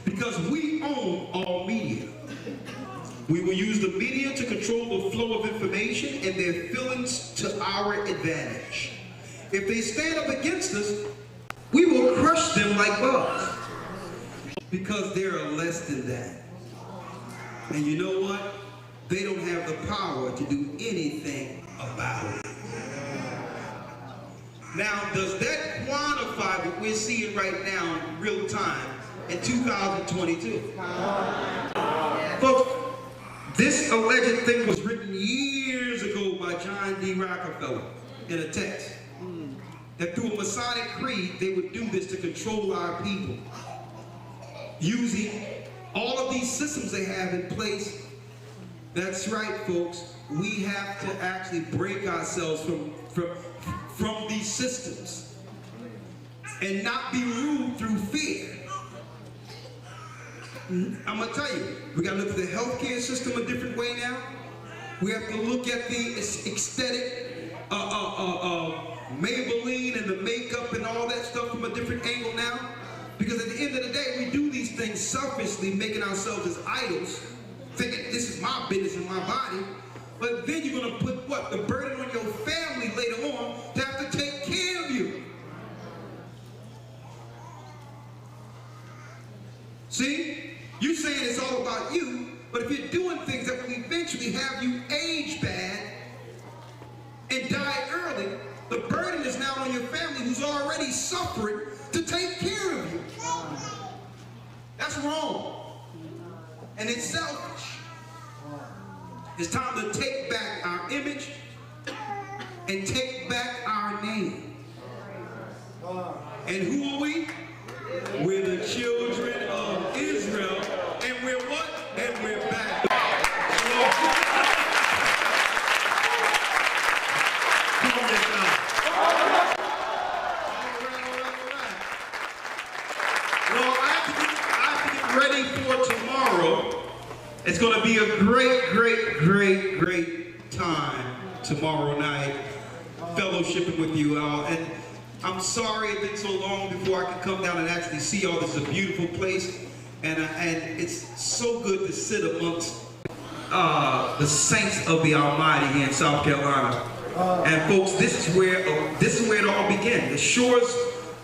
Because we own all media. We will use the media to control the flow of information and their feelings to our advantage. If they stand up against us, we will crush them like bugs. Because they are less than that. And you know what? They don't have the power to do anything about it. Now, does that quantify what we're seeing right now in real time in 2022? Folks, this alleged thing was written years ago by John D. Rockefeller in a text. That through a Masonic creed, they would do this to control our people. Using all of these systems they have in place. That's right, folks. We have to actually break ourselves from these systems and not be ruled through fear. I'm going to tell you, we got to look at the healthcare system a different way now. We have to look at the aesthetic, Maybelline and the makeup and all that stuff from a different angle now. Because at the end of the day, we do these things selfishly, making ourselves as idols, thinking this is my business and my body. But then you're going to put what? The burden on your family later on to have to take care of you. See? You're saying it's all about you, but if you're doing things that will eventually have you age bad and die early, the burden is now on your family who's already suffering to take care of you. That's wrong. And it's selfish. It's time to take back our image and take back our name. And who are we? We're the children of Israel. And we're what? And we're back. Come on, ready for tomorrow. It's going to be a great time tomorrow night, fellowshipping with you all. And I'm sorry it's been so long before I could come down and actually see y'all. This is a beautiful place, and it's so good to sit amongst the saints of the Almighty here in South Carolina. And folks, this is where it all began. The shores,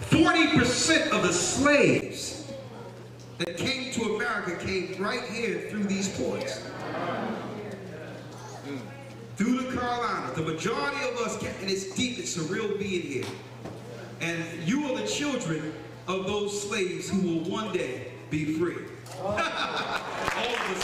40% of the slaves that came to America came right here through these ports. Through the Carolinas. The majority of us came, and it's deep, it's surreal being here. And you are the children of those slaves who will one day be free. All of us.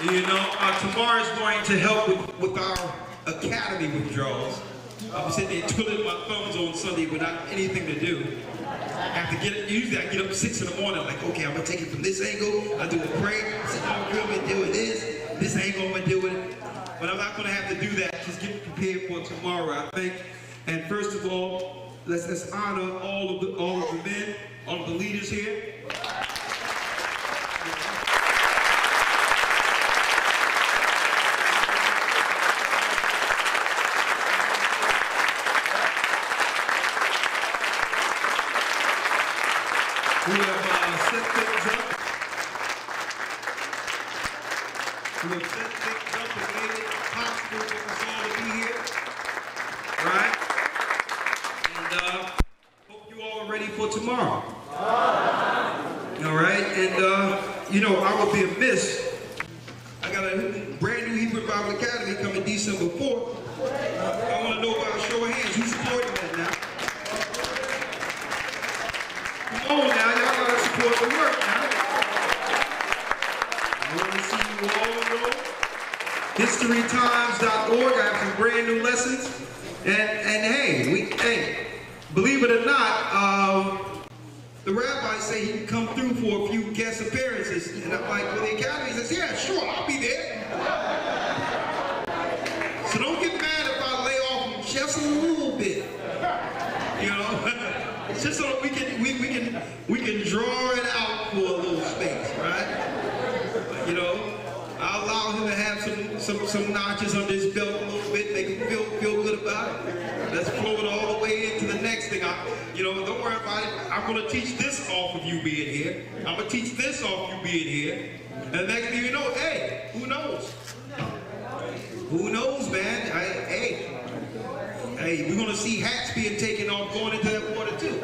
You know, Tamar is going to help with our academy withdrawals. I'm sitting there twiddling my thumbs on Sunday without anything to do. Usually I get up at 6 in the morning, like, okay, I'm gonna take it from this angle. I do a prayer, sit down, I'm gonna deal with this angle, I'm gonna deal with it. But I'm not gonna have to do that. Just get prepared for tomorrow, I think. And first of all, let's honor all of the men, all of the leaders here. Who have set things up. Who have set things up and made it possible for us all to be here. Right? And hope you all are ready for tomorrow. All right? And you know, I would be amiss. I got a brand new Hebrew Bible Academy coming December 4th. I want to know by a show of hands who's supporting that now. Come on now, y'all gotta support the work now. I want to see you all enrolled. HistoryTimes.org, I have some brand new lessons. And hey, believe it or not, the rabbis say he can come through for a few guest appearances. And I'm like, well, the academy says, yeah, sure, I'll be there. So don't get mad if I lay off just a little bit. You know? It's just so that we can draw it out for a little space, right? You know, I'll allow him to have some notches under his belt a little bit, make him feel good about it. Let's flow it all the way into the next thing. Don't worry about it. I'm gonna teach this off of you being here. I'm gonna teach this off you being here. And the next thing you know, hey, who knows? Who knows, man? Hey, we're gonna see hats being taken off going into that water too.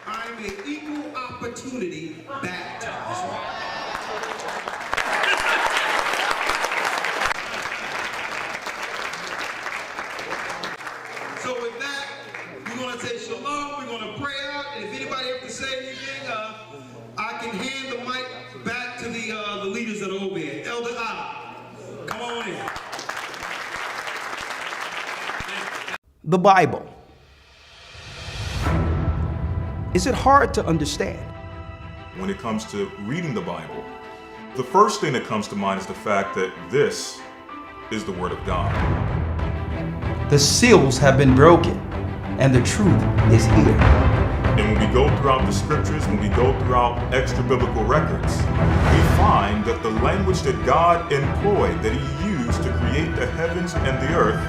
I'm an equal opportunity baptizer. So with that, we're gonna say shalom, we're gonna pray out, and if anybody have to say anything, I can hand the mic back to the leaders that are over here. Elder I, come on in. The Bible. Is it hard to understand? When it comes to reading the Bible, the first thing that comes to mind is the fact that this is the Word of God. The seals have been broken, and the truth is here. And when we go throughout the scriptures, when we go throughout extra biblical records, we find that the language that God employed, that He used to create the heavens and the earth,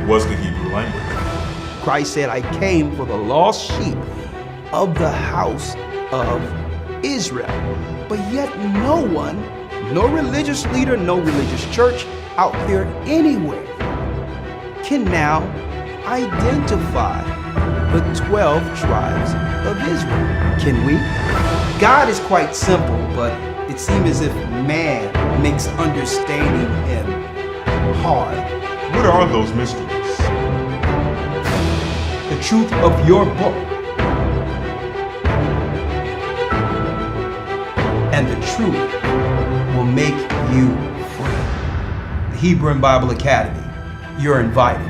was the Hebrew language. Christ said, I came for the lost sheep of the house of Israel. But yet no one, no religious leader, no religious church out there anywhere can now identify the 12 tribes of Israel. Can we? God is quite simple, but it seems as if man makes understanding Him hard. What are those mysteries? The truth of your book and the truth will make you free. The Hebrew Bible Academy, you're invited.